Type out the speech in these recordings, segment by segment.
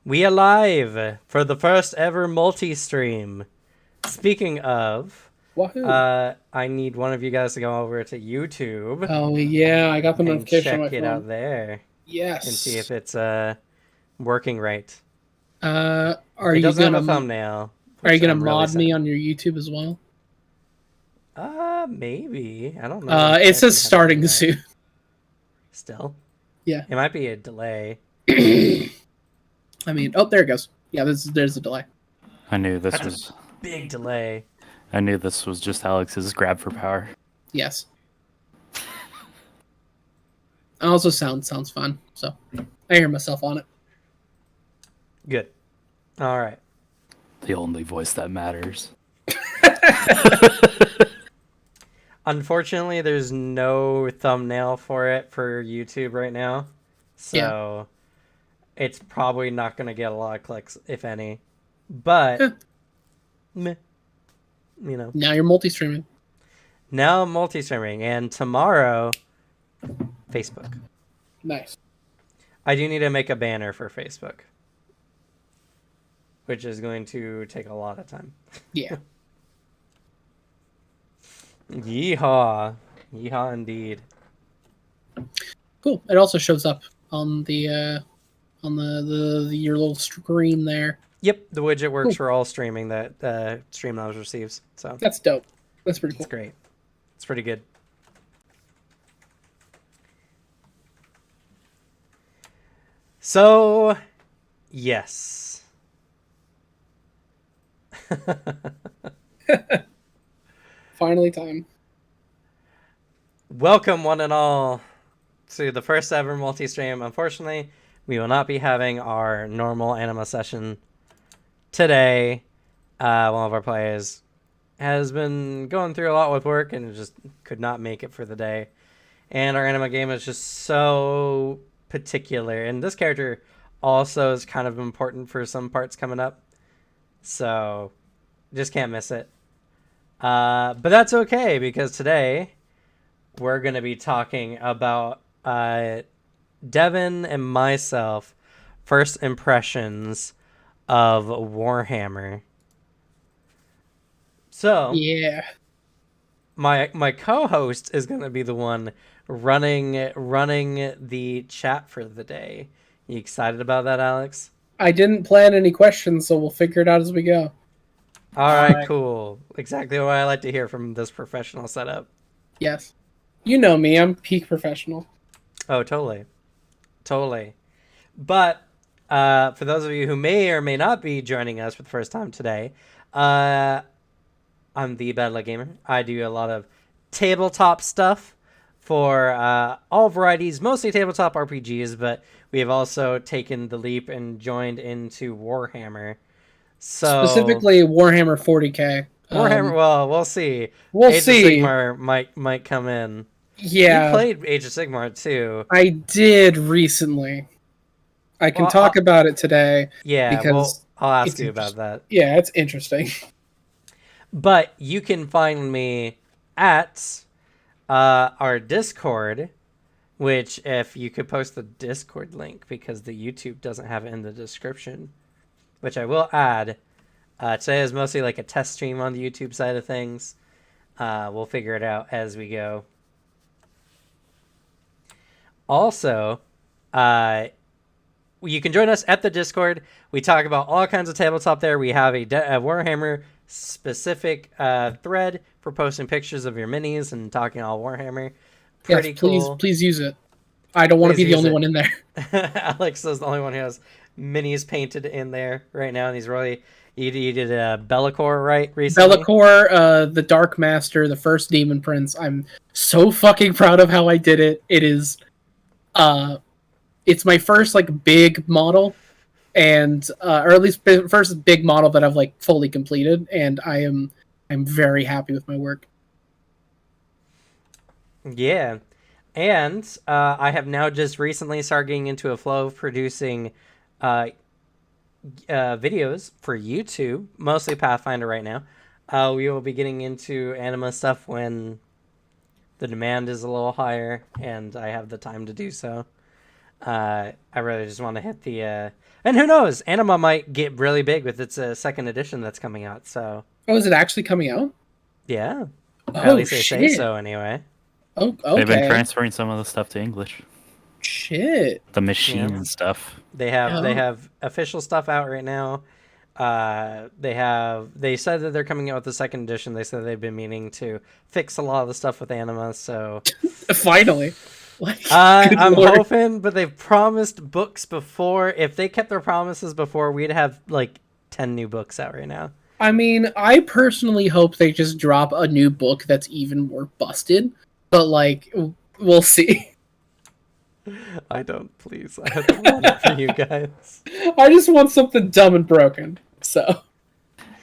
We are live for the first ever multi-stream. Speaking of, Wahoo! I need one of you guys to go over to YouTube Oh yeah, I got the and notification on my check it out phone. there and see if Yes. it's working right. Are It you doesn't have a gonna thumbnail, are you which gonna I'm really mod me sad. on your YouTube as well? Maybe. I don't know It says exactly how to do starting that. soon. Still, Yeah. it might be a delay. I mean, oh, there it goes. Yeah, there's a delay. I knew this That's a was. big delay. I knew this was just Alex's grab for power. Yes. And also sounds fun. So I hear myself on it. Good. All right. The only voice that matters. Unfortunately, there's no thumbnail for it for YouTube right now. So it's probably not going to get a lot of clicks, if any. But, meh, you know. Now you're multi-streaming. Now multi-streaming. And tomorrow, Facebook. Nice. I do need to make a banner for Facebook. Which is going to take a lot of time. Yeah. Yeehaw. Yeehaw indeed. Cool. It also shows up on the your little screen there. Yep, the widget works Cool. for all streaming that Streamlabs receives. So That's dope. That's pretty cool. it's great. It's pretty good. So, yes. Finally time. Welcome, one and all, to the first ever multi-stream. Unfortunately, we will not be having our normal anima session today. One of our players has been going through a lot with work and just could not make it for the day. And our anima game is just so particular. And this character also is kind of important for some parts coming up. So, just can't miss it. But that's okay, because today we're going to be talking about Devin and myself first impressions of Warhammer. So, Yeah. my co-host is going to be the one running the chat for the day. You excited about that, Alex? I didn't plan any questions, so we'll figure it out as we go. All right, cool. Exactly what I like to hear from this professional setup. Yes. You know me, I'm peak professional. Oh, totally. Totally. But for those of you who may or may not be joining us for the first time today, I'm the Battle Gamer. I do a lot of tabletop stuff for all varieties, mostly tabletop RPGs, but we have also taken the leap and joined into Warhammer. So Specifically Warhammer 40k. Warhammer, well, we'll see. We'll Age see. of Sigmar might come in. Yeah. You played Age of Sigmar too. I did recently. I can talk about it today. Yeah, because well, I'll ask you about that. Yeah, it's interesting. But you can find me at our Discord, which if you could post the Discord link, because the YouTube doesn't have it in the description, which I will add. Today is mostly like a test stream on the YouTube side of things. We'll figure it out as we go. Also, you can join us at the Discord. We talk about all kinds of tabletop there. We have a Warhammer specific thread for posting pictures of your minis and talking all Warhammer. Pretty yes, cool. Please use it. I don't want to be the only one in there. Alex is the only one who has minis painted in there right now, and he's really... You did a Bellicor, right, recently? Bellicor, the Dark Master, the first Demon Prince. I'm so fucking proud of how I did it. It is... it's my first, like, big model, and... or at least first big model that I've, like, fully completed, and I'm very happy with my work. Yeah. And I have now just recently started getting into a flow of producing... videos for YouTube, mostly Pathfinder right now. We will be getting into anima stuff when the demand is a little higher and I have the time to do so. I really just want to hit the and who knows, Anima might get really big with its second edition that's coming out. So Oh, is it actually coming out? yeah, or at Oh least they say shit. so anyway. Oh, They've been okay. transferring some of the stuff to English. Shit. The machine Yeah. and stuff. They Oh. have official stuff out right now. They said that they're coming out with the second edition. They said they've been meaning to fix a lot of the stuff with Anima. So Finally. Like, good I'm lord. hoping, but they've promised books before. If they kept their promises before, we'd have like 10 new books out right now. I mean, I personally hope they just drop a new book that's even more busted. But like, we'll see. I don't, please. I don't want it for you guys. I just want something dumb and broken. So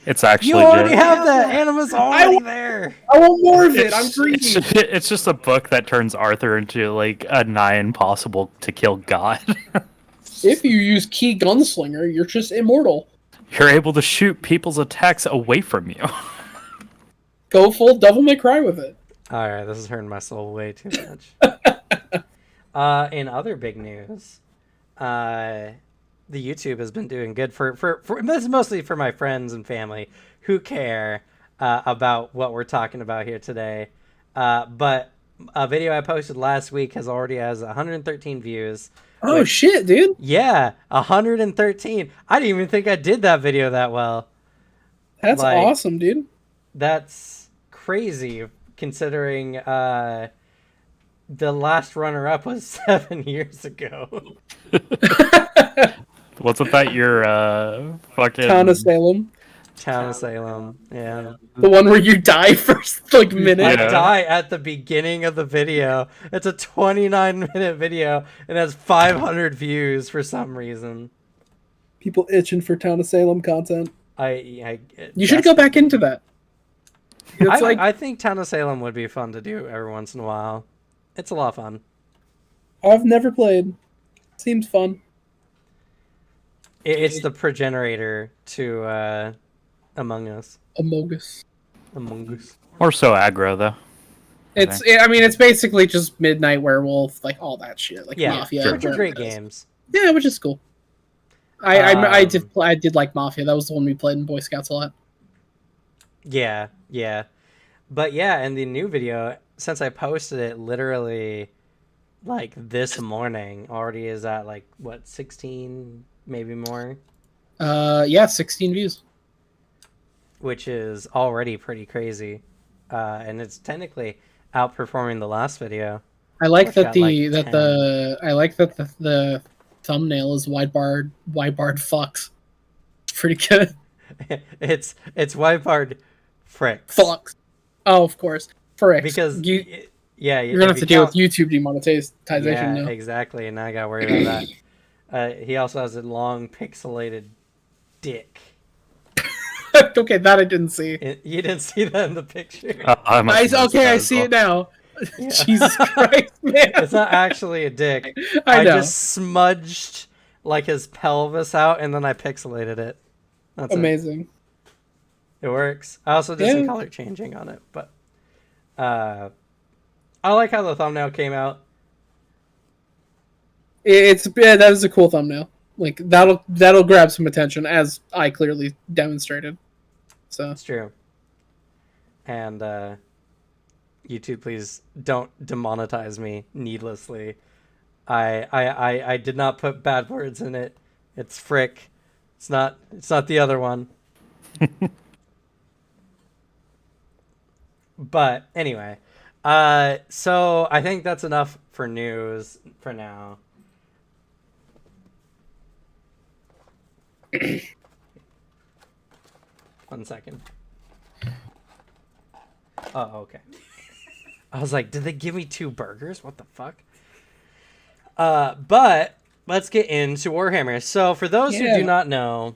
It's actually You already just, have that. Anima's already there. I want more of it. I'm greedy. it's just a book that turns Arthur into like a nigh impossible to kill god. If you use Key Gunslinger, you're just immortal. You're able to shoot people's attacks away from you. Go full Devil May Cry with it. All right, this is hurting my soul way too much. In other big news, the YouTube has been doing good for this is mostly for my friends and family who care about what we're talking about here today. But a video I posted last week has 113 views. Oh Which- shit, dude. Yeah, 113. I didn't even think I did that video that well. That's Like- awesome, dude. That's crazy considering the last runner-up was 7 years ago. Wasn't that your fucking Town of Salem. Town of Salem. Yeah. The one where you die first like minute. I Yeah. die at the beginning of the video. It's a 29-minute video and has 500 views for some reason. People itching for Town of Salem content. I You should go back into that. It's like I think Town of Salem would be fun to do every once in a while. It's a lot of fun. I've never played. Seems fun. It's the progenitor to Among Us. Amogus. Among Us. more so aggro though. I mean, it's basically just Midnight Werewolf, like all that shit, like Yeah, Mafia. which are great Journey. games. Yeah, which is cool. I did like Mafia. That was the one we played in Boy Scouts a lot. Yeah, yeah. But yeah, in the new video, since I posted it literally like this morning, already is at like what, 16, maybe more, Yeah, 16 views. which is already pretty crazy. And it's technically outperforming the last video. I like Which that got, like, 10. the thumbnail is wide barred fucks. Pretty good. it's whiteboard fricks. Fucks. Oh, of course. Fricks. Because you're gonna have to deal with YouTube demonetization yeah, now. exactly, and now I gotta worry about that. He also has a long pixelated dick. Okay, that I didn't see. You didn't see that in the picture. I must Nice. have missed Okay, that I as see well. it now. Yeah. Jesus Christ, man! It's not actually a dick. I know. just smudged like his pelvis out and then I pixelated it. That's Amazing. It works. I also did some Yeah. color changing on it, but I like how the thumbnail came out. That is a cool thumbnail. Like that'll grab some attention, as I clearly demonstrated. So It's true. And YouTube, please don't demonetize me needlessly. I did not put bad words in it. It's frick. It's not the other one. But anyway, so I think that's enough for news for now. One second. Oh, okay. I was like, did they give me 2 burgers? What the fuck? But let's get into Warhammer. So for those who Yeah. do not know,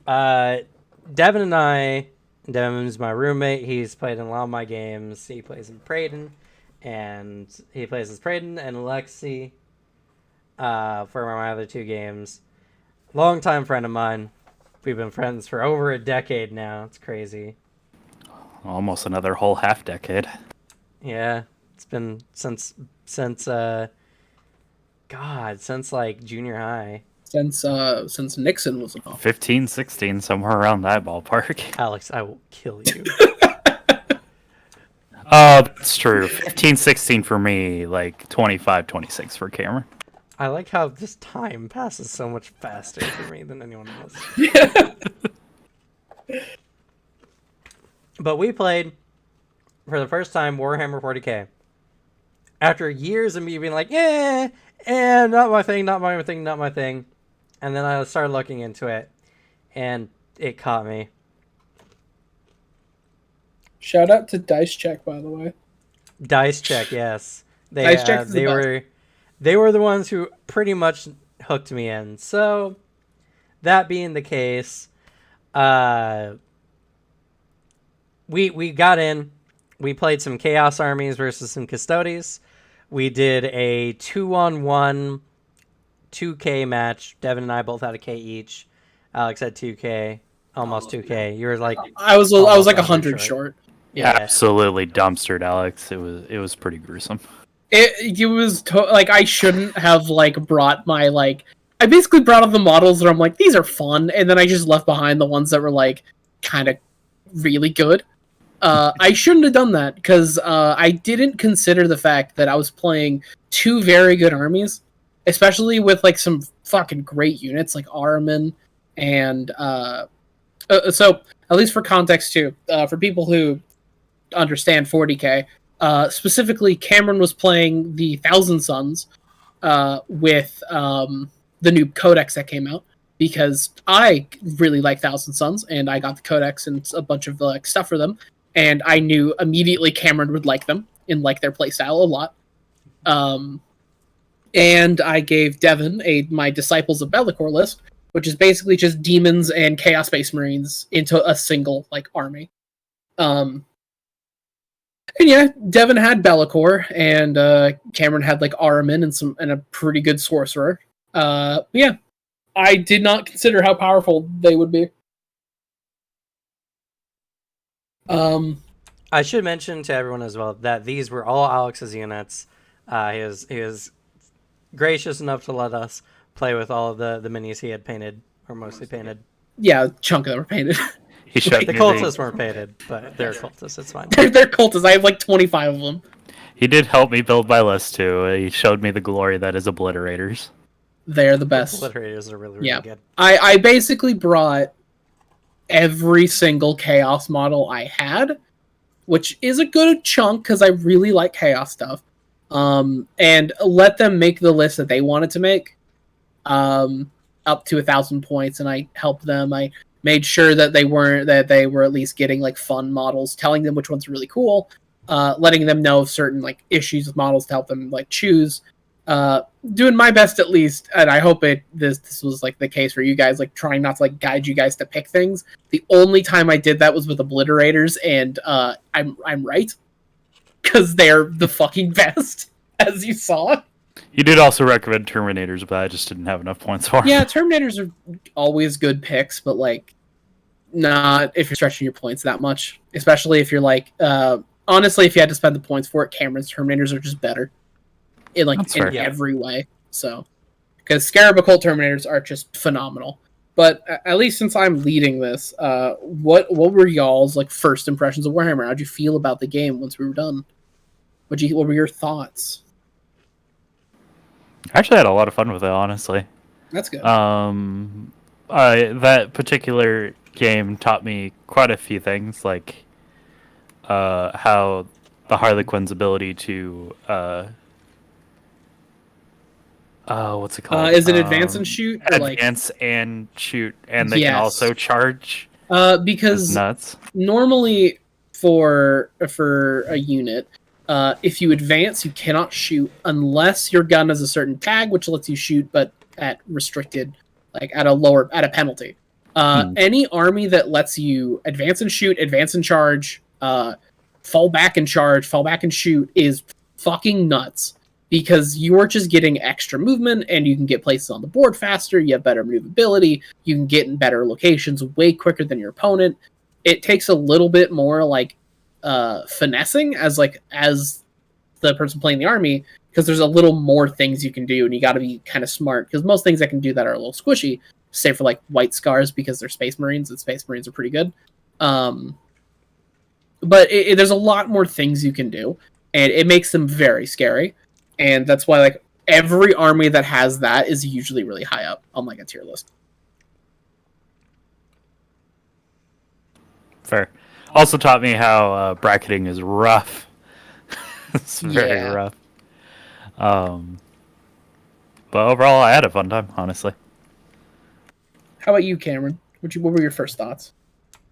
Devin and I, Devin's my roommate. He's played in a lot of my games. He plays in Praeden, and he plays as Praeden and Alexi for my other 2 games. Longtime friend of mine. We've been friends for over a decade now. It's crazy. Almost another whole half decade. Yeah, it's been since God, since like junior high. Since Nixon was in office. 15, 16, somewhere around that ballpark. Alex, I will kill you. Oh, that's true. 15, 16 for me, like 25, 26 for Cameron. I like how this time passes so much faster for me than anyone else. But we played, for the first time, Warhammer 40k. After years of me being like, not my thing, not my thing, not my thing. And then I started looking into it, and it caught me. Shout out to Dice Check, by the way. Dice Check, yes. Dice Check is the best. They were the ones who pretty much hooked me in. So, that being the case, we got in. We played some Chaos Armies versus some Custodes. We did a 2-on-1 2K match. Devin and I both had a K each. Alex had 2K, almost 2K. You were like I was like 100 short. Yeah, absolutely dumpstered, Alex. It was pretty gruesome. It was like I shouldn't have like brought my like. I basically brought up the models that I'm like, these are fun, and then I just left behind the ones that were like kind of really good. I shouldn't have done that because I didn't consider the fact that I was playing two very good armies, especially with like some fucking great units like Ahriman and so at least for context too, for people who understand 40k, specifically Cameron was playing the Thousand Suns with the new codex that came out because I really like Thousand Suns and I got the codex and a bunch of like stuff for them. And I knew immediately Cameron would like them and like their playstyle a lot. And I gave Devin my Disciples of Bellicor list, which is basically just demons and Chaos Space Marines into a single like army. And yeah, Devin had Bellicor, and Cameron had like Ahriman and a pretty good sorcerer. Yeah, I did not consider how powerful they would be. I should mention to everyone as well that these were all Alex's units. He was gracious enough to let us play with all of the minis he had painted, or mostly painted. Yeah, a chunk of them were painted. He showed The cultists weren't painted, but they're cultists, it's fine. They're cultists. I have like 25 of them. He did help me build my list too. He showed me the glory that is obliterators. They're the best. Obliterators are really good. I basically brought every single Chaos model I had, which is a good chunk because I really like Chaos stuff. And let them make the list that they wanted to make, up to 1,000 points, and I helped them. I made sure that they were at least getting like fun models, telling them which ones are really cool, letting them know certain like issues with models to help them like choose. Doing my best at least, and I hope this was like the case for you guys, like trying not to like guide you guys to pick things. The only time I did that was with obliterators, and I'm right because they're the fucking best, as you saw. You did also recommend Terminators, but I just didn't have enough points for. Yeah, Terminators are always good picks, but like not if you're stretching your points that much, especially if you're like honestly, if you had to spend the points for it, Cameron's Terminators are just better in every way. So, because Scarab Occult Terminators are just phenomenal. But at least since I'm leading this, what were y'all's like first impressions of Warhammer? How'd you feel about the game once we were done? What were your thoughts? I actually had a lot of fun with it, honestly. That's good. That particular game taught me quite a few things, like how the Harlequin's ability to what's it called? Is it advance and shoot? Or advance and shoot, and they can also charge. Because nuts. Normally for a unit, if you advance, you cannot shoot unless your gun has a certain tag, which lets you shoot, but at restricted, like at a penalty. Any army that lets you advance and shoot, advance and charge, fall back and charge, fall back and shoot is fucking nuts. Because you're just getting extra movement, and you can get places on the board faster, you have better movability, you can get in better locations way quicker than your opponent. It takes a little bit more, like, finessing as the person playing the army, because there's a little more things you can do, and you got to be kind of smart, because most things that can do that are a little squishy, save for like White Scars, because they're Space Marines, and Space Marines are pretty good. But there's a lot more things you can do, and it makes them very scary, and that's why like every army that has that is usually really high up on like a tier list. Fair. Also taught me how bracketing is rough. It's very rough. But overall, I had a fun time, honestly. How about you, Cameron? What were your first thoughts?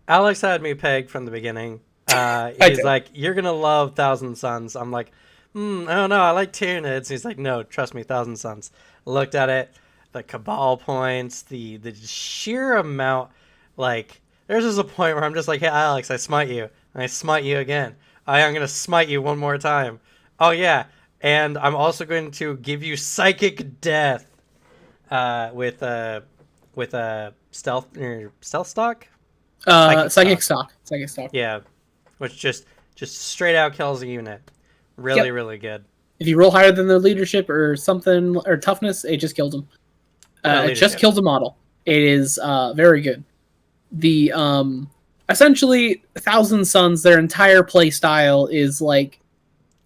Alex had me pegged from the beginning. He's like, "You're gonna love Thousand Suns." I'm like, "I don't know. I like Tyranids." He's like, "No, trust me, Thousand Suns." Looked at it, the Cabal points, the sheer amount. Like, there's just a point where I'm just like, "Hey, Alex, I smite you, and I smite you again. I'm gonna smite you one more time. Oh yeah, and I'm also going to give you psychic death, with a stealth stock." Psychic stock. Yeah, which just straight out kills a unit. Really good. If you roll higher than their leadership or something, or toughness, it just kills them. It just kills a model. It is very good. The essentially Thousand Suns, their entire play style is like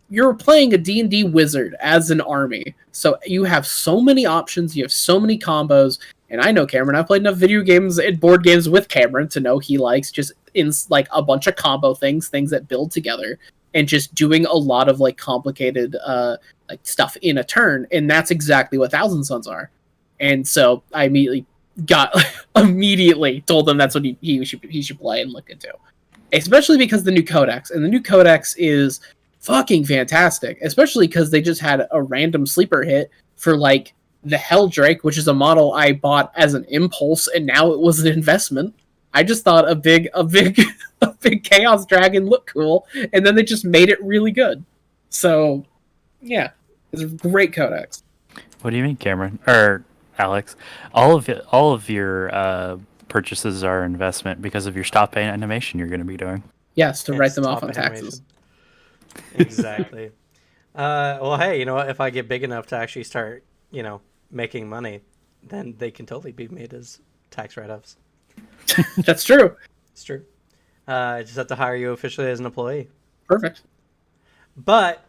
you're playing a D&D wizard as an army. So you have so many options, you have so many combos. And I know Cameron, I've played enough video games and board games with Cameron to know he likes just in like a bunch of combo things that build together, and just doing a lot of like complicated like stuff in a turn. And that's exactly what Thousand Suns are. And so I immediately told him that's what he should play and look into. Especially because the new codex, and the new codex is fucking fantastic, especially because they just had a random sleeper hit for like the Helldrake, which is a model I bought as an impulse, and now it was an investment. I just thought a big Chaos Dragon looked cool, and then they just made it really good. So, yeah, it's a great codex. What do you mean, Cameron or Alex? All of your purchases are investment because of your stop pay animation you're going to be doing. Yes, to write them off on taxes. Exactly. Well, hey, you know what? If I get big enough to actually start, making money, then they can totally be made as tax write-offs. That's true. It's true. I just have to hire you officially as an employee. Perfect. But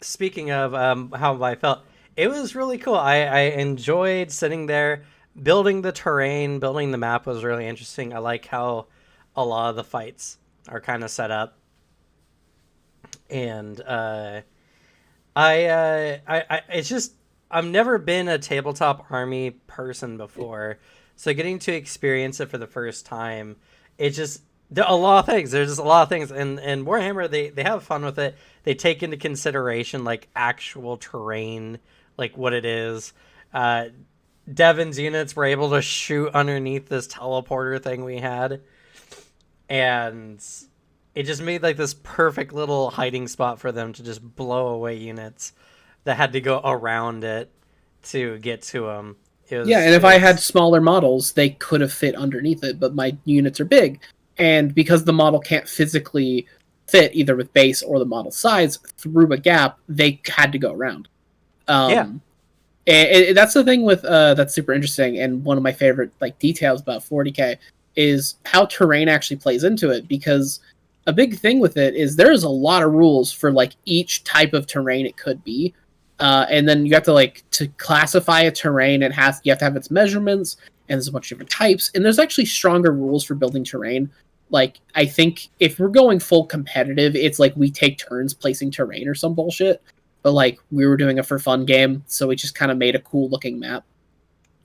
speaking of how I felt, it was really cool. I enjoyed sitting there, building the terrain, building the map was really interesting. I like how a lot of the fights are kind of set up. And it's just, I've never been a tabletop army person before, so getting to experience it for the first time, it's just a lot of things. There's just a lot of things, and Warhammer, they have fun with it. They take into consideration like actual terrain, like what it is. Devin's units were able to shoot underneath this teleporter thing we had, and it just made like this perfect little hiding spot for them to just blow away units that had to go around it to get to them. And if I had smaller models, they could have fit underneath it, but my units are big. And because the model can't physically fit either with base or the model size through a gap, they had to go around. And that's the thing with that's super interesting, and one of my favorite like details about 40K is how terrain actually plays into it, because a big thing with it is there's a lot of rules for like each type of terrain it could be. And then you have to classify a terrain, you have to have its measurements, and there's a bunch of different types. And there's actually stronger rules for building terrain. Like, I think if we're going full competitive, it's like we take turns placing terrain or some bullshit. But like we were doing a for fun game, so we just kind of made a cool looking map.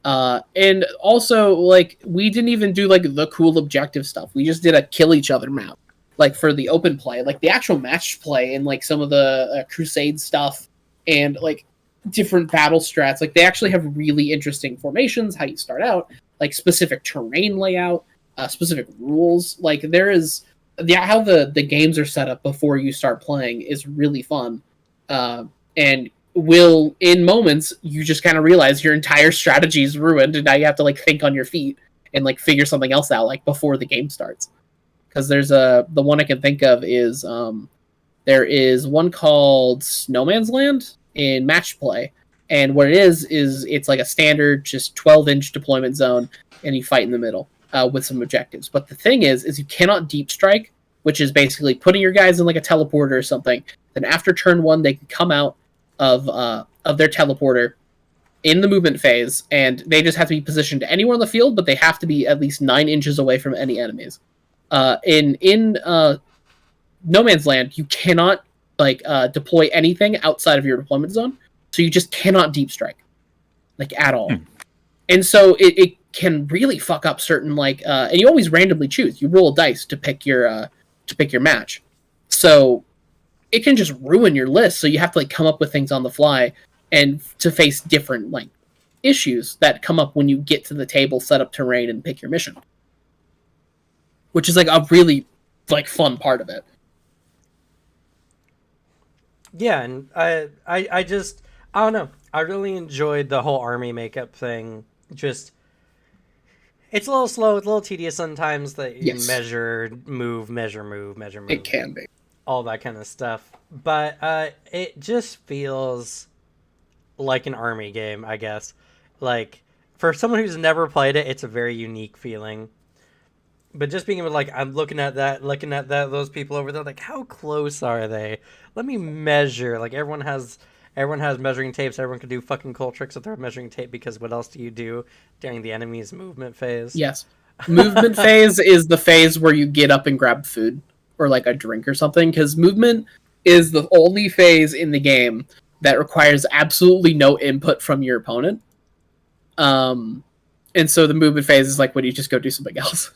And also like we didn't even do like the cool objective stuff. We just did a kill each other map. Like for the open play, like the actual match play and like some of the crusade stuff and like different battle strats, like they actually have really interesting formations, how you start out, like specific terrain layout, specific rules. Like there is how the games are set up before you start playing is really fun. And will in moments you just kind of realize your entire strategy is ruined, and now you have to like think on your feet and like figure something else out like before the game starts. Because there's the one I can think of is There is one called Snowman's Land in match play, and what it is it's like a standard just 12-inch deployment zone, and you fight in the middle with some objectives. But the thing is you cannot deep strike, which is basically putting your guys in like a teleporter or something. Then after turn 1, they can come out of their teleporter in the movement phase, and they just have to be positioned anywhere on the field, but they have to be at least 9 inches away from any enemies. In No Man's Land, you cannot deploy anything outside of your deployment zone, so you just cannot deep strike, like at all. And so it can really fuck up certain and you always randomly choose. You roll a dice to pick your match, so it can just ruin your list. So you have to come up with things on the fly and to face different issues that come up when you get to the table, set up terrain, and pick your mission, which is a really fun part of it. Yeah, and I don't know. I really enjoyed the whole army makeup thing. Just, it's a little slow, it's a little tedious sometimes that you measure, move. It can be. All that kind of stuff. But it just feels like an army game, I guess. For someone who's never played it, it's a very unique feeling. But just being able to, I'm looking at those people over there, how close are they? Let me measure. Everyone has measuring tapes. Everyone can do fucking cool tricks with their measuring tape, because what else do you do during the enemy's movement phase? Yes. Movement phase is the phase where you get up and grab food or a drink or something, because movement is the only phase in the game that requires absolutely no input from your opponent. And so the movement phase is when you just go do something else.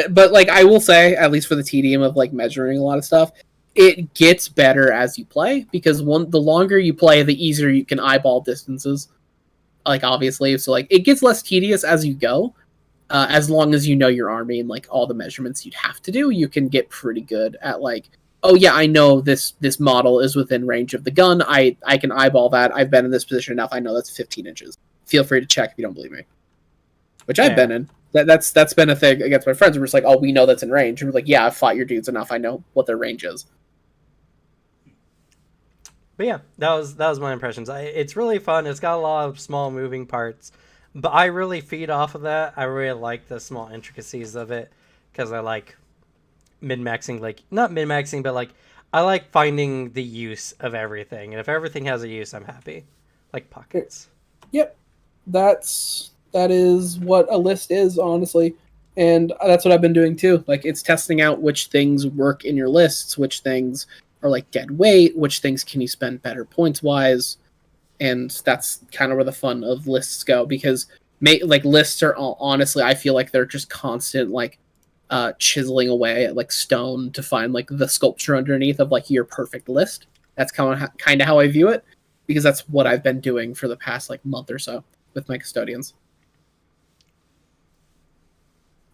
But I will say, at least for the tedium of measuring a lot of stuff, it gets better as you play, because the longer you play, the easier you can eyeball distances. Obviously, so it gets less tedious as you go. As long as you know your army and all the measurements you'd have to do, you can get pretty good at oh yeah, I know this model is within range of the gun. I can eyeball that. I've been in this position enough. I know that's 15 inches. Feel free to check if you don't believe me. Which I've been in. That's been a thing against my friends. We're just oh, we know that's in range. And we're yeah, I've fought your dudes enough. I know what their range is. But yeah, that was my impressions. It's really fun. It's got a lot of small moving parts, but I really feed off of that. I really like the small intricacies of it, because I like min-maxing, not min-maxing, but I like finding the use of everything. And if everything has a use, I'm happy. Like pockets. Yep. That is what a list is, honestly. And that's what I've been doing too. It's testing out which things work in your lists, which things are dead weight, which things can you spend better points wise. And that's kind of where the fun of lists go, because lists are honestly, I feel they're just constant chiseling away at stone to find the sculpture underneath of your perfect list. That's kind of how I view it, because that's what I've been doing for the past month or so with my custodians.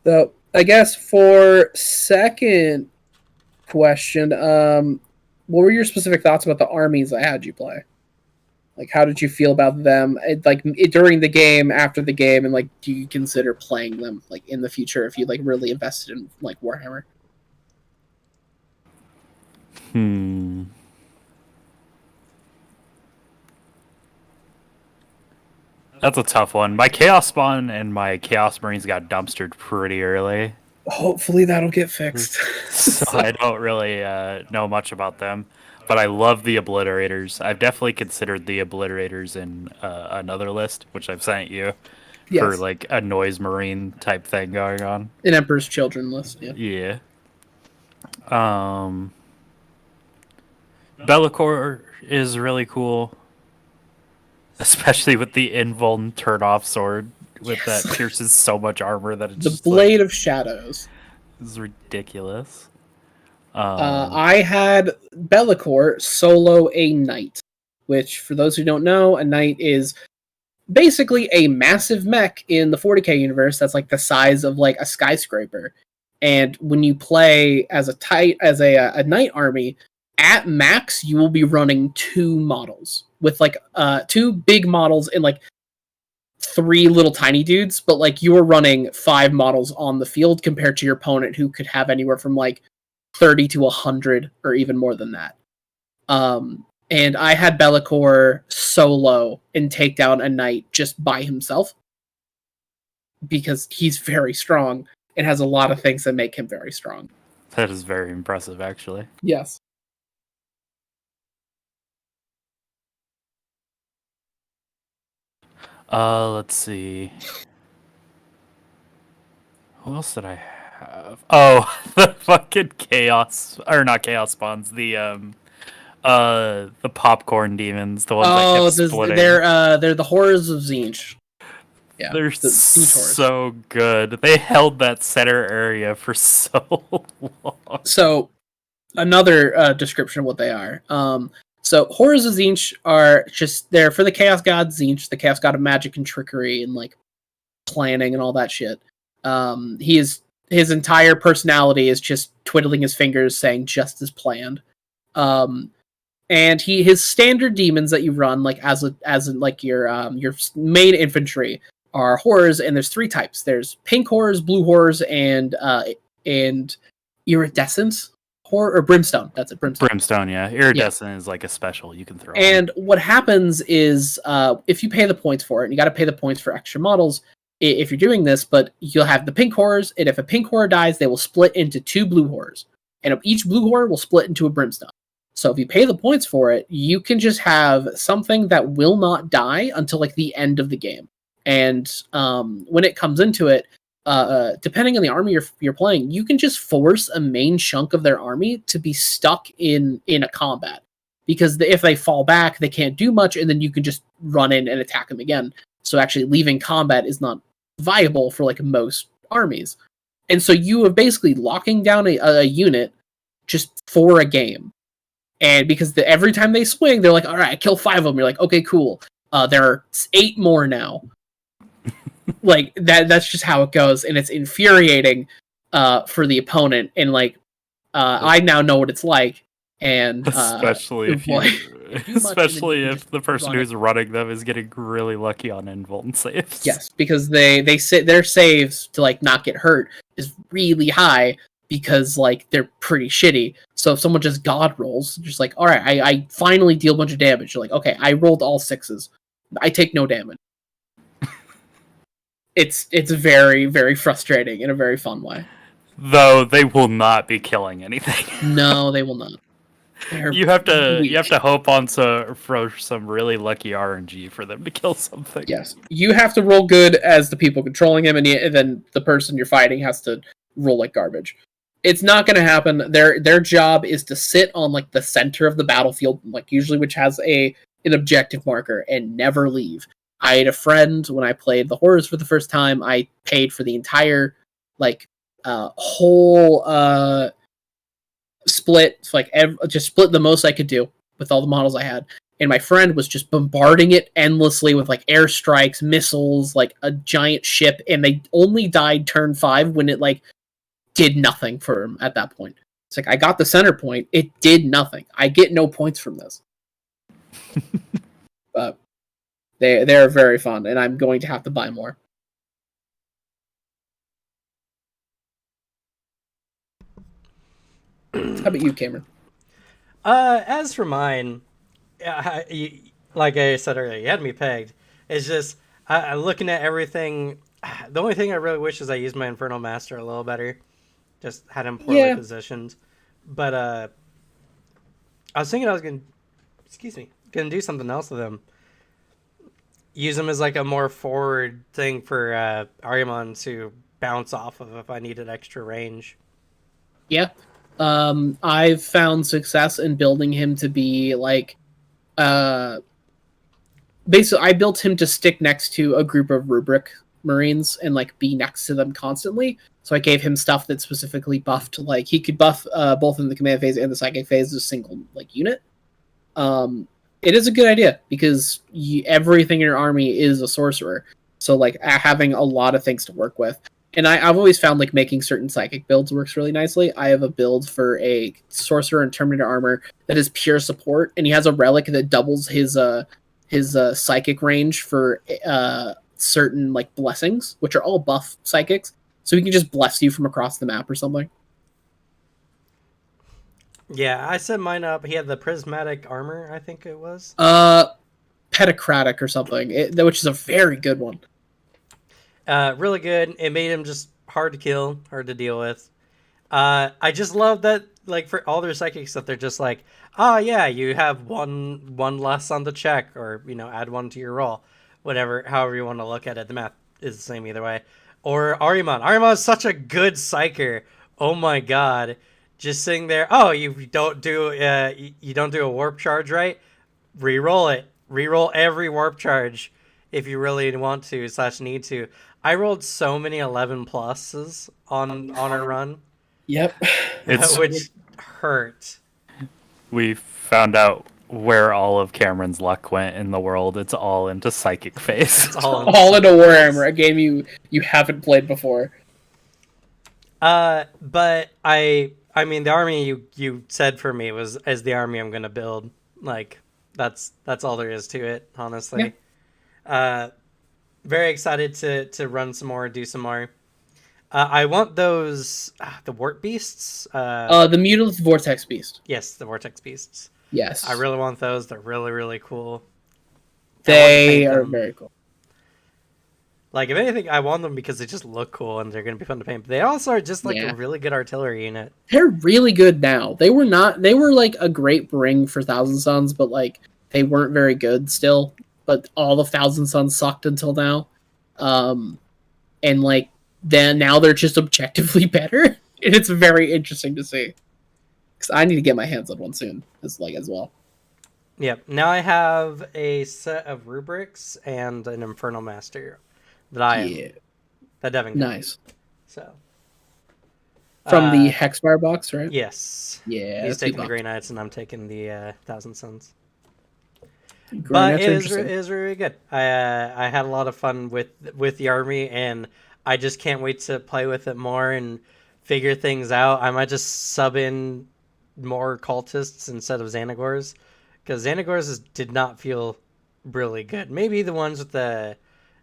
So I guess for second question, what were your specific thoughts about the armies I had you play? How did you feel about them? During the game, after the game, and do you consider playing them in the future if you really invested in Warhammer? That's a tough one. My Chaos Spawn and my Chaos Marines got dumpstered pretty early. Hopefully that'll get fixed. So I don't really know much about them. But I love the Obliterators. I've definitely considered the Obliterators in another list, which I've sent you, for a Noise Marine type thing going on. An Emperor's Children list, yeah. Yeah. Bellicor is really cool, especially with the Invuln turn-off sword that pierces so much armor that it's the Blade of Shadows. It's ridiculous. I had Bellicor solo a knight, which, for those who don't know, a knight is basically a massive mech in the 40k universe that's the size of a skyscraper. And when you play as a knight army, at max you will be running 2 models with 2 big models and 3 little tiny dudes, but you are running 5 models on the field compared to your opponent, who could have anywhere from 30 to 100 or even more than that. And I had Be'lakor solo and take down a knight just by himself because he's very strong and has a lot of things that make him very strong. That is very impressive, actually. Yes. Let's see. Who else did I have? Oh, the fucking chaos, or not chaos spawns. The popcorn demons, the ones that kept splitting. They're the horrors of Tzeentch. Yeah, they're so good. They held that center area for so long. So, another description of what they are. So horrors of Tzeentch are just there for the chaos god Tzeentch, the chaos god of magic and trickery and like planning and all that shit. His entire personality is just twiddling his fingers, saying "just as planned." And his standard demons that you run like as your main infantry are horrors, and there's 3 types. There's pink horrors, blue horrors, and iridescent horror or brimstone. That's it, brimstone. Brimstone, yeah. Iridescent is like a special you can throw. And what happens is if you pay the points for it, and you got to pay the points for extra models if you're doing this, but you'll have the pink horrors, and if a pink horror dies, they will split into 2 blue horrors, and each blue horror will split into a brimstone. So if you pay the points for it, you can just have something that will not die until like the end of the game. And when it comes into it, depending on the army you're playing, you can just force a main chunk of their army to be stuck in a combat. Because if they fall back, they can't do much, and then you can just run in and attack them again. So actually leaving combat is not viable for like most armies. And so you are basically locking down a unit just for a game. And because every time they swing, they're like, all right, I kill 5 of them. You're like, okay, cool. There are 8 more now. Like that's just how it goes. And it's infuriating for the opponent. And like, I now know what it's like. And especially if the person who's running them is getting really lucky on invuln saves. Yes, because they sit their saves to like not get hurt is really high because like they're pretty shitty. So if someone just god rolls, just like, all right, I finally deal a bunch of damage. You're like, okay, I rolled all 6s. I take no damage. It's very, very frustrating in a very fun way. Though they will not be killing anything. No, they will not. You have to hope on for some really lucky RNG for them to kill something. Yes, you have to roll good as the people controlling him, and then the person you're fighting has to roll like garbage. It's not going to happen. Their job is to sit on like the center of the battlefield, like usually which has an objective marker, and never leave. I had a friend when I played the horrors for the first time. I paid for the entire like whole split, so like just split the most I could do with all the models I had, and my friend was just bombarding it endlessly with like airstrikes, missiles, like a giant ship, and they only died turn 5 when it like did nothing for him at that point. It's like, I got the center point, it did nothing. I get no points from this. But they're very fun, and I'm going to have to buy more. How about you, Cameron? As for mine, like I said earlier, you had me pegged. It's just looking at everything. The only thing I really wish is I used my Infernal Master a little better. Just had him poorly positioned. But I was thinking I was gonna do something else with him. Use him as like a more forward thing for Ariamon to bounce off of if I needed extra range. Yeah. I've found success in building him to be like basically I built him to stick next to a group of rubric marines and like be next to them constantly. So I gave him stuff that specifically buffed, like he could buff both in the command phase and the psychic phase as a single like unit. It is a good idea because everything in your army is a sorcerer. So like having a lot of things to work with. And I've always found like making certain psychic builds works really nicely. I have a build for a sorcerer and Terminator armor that is pure support, and he has a relic that doubles his psychic range for certain like blessings, which are all buff psychics. So he can just bless you from across the map or something. Yeah, I set mine up. He had the prismatic armor, I think it was. Pedocratic or something, which is a very good one. Really good. It made him just hard to kill, hard to deal with. I just love that, like, for all their psychic stuff, they're just like, oh yeah, you have one less on the check, or add one to your roll, whatever, however you want to look at it. The math is the same either way. Or Ariman. Ariman is such a good psyker. Oh my god, just sitting there. Oh, you don't do a warp charge, right? Reroll it. Reroll every warp charge if you really want to / need to. I rolled so many 11 pluses on a run. Yep. Which hurt. We found out where all of Cameron's luck went in the world. It's all into Psychic Phase. It's all into Warhammer, a game you haven't played before. But I mean, the army you said for me is the army I'm gonna build. Like that's all there is to it, honestly. Yeah. Very excited to run some more, do some more. I want those the warp beasts. The Mutant Vortex Beast. Yes, the Vortex beasts. Yes, I really want those. They're really, really cool. They are very cool. Like, if anything, I want them because they just look cool and they're going to be fun to paint. But they also are just like a really good artillery unit. They're really good now. They were like a great bring for Thousand Suns, but like they weren't very good still. But all of Thousand Suns sucked until now. And like then now they're just objectively better. And it's very interesting to see. Because I need to get my hands on one soon as well. Yep. Now I have a set of rubrics and an Infernal Master that Devin got. Nice. So from the Hexfire box, right? Yes. Yeah. He's taking the Grey Knights and I'm taking the Thousand Suns. Grey But Knights it is really good. I had a lot of fun with the army, and I just can't wait to play with it more and figure things out. I might just sub in more cultists instead of Xanagors, because Xanagors did not feel really good. Maybe the ones with the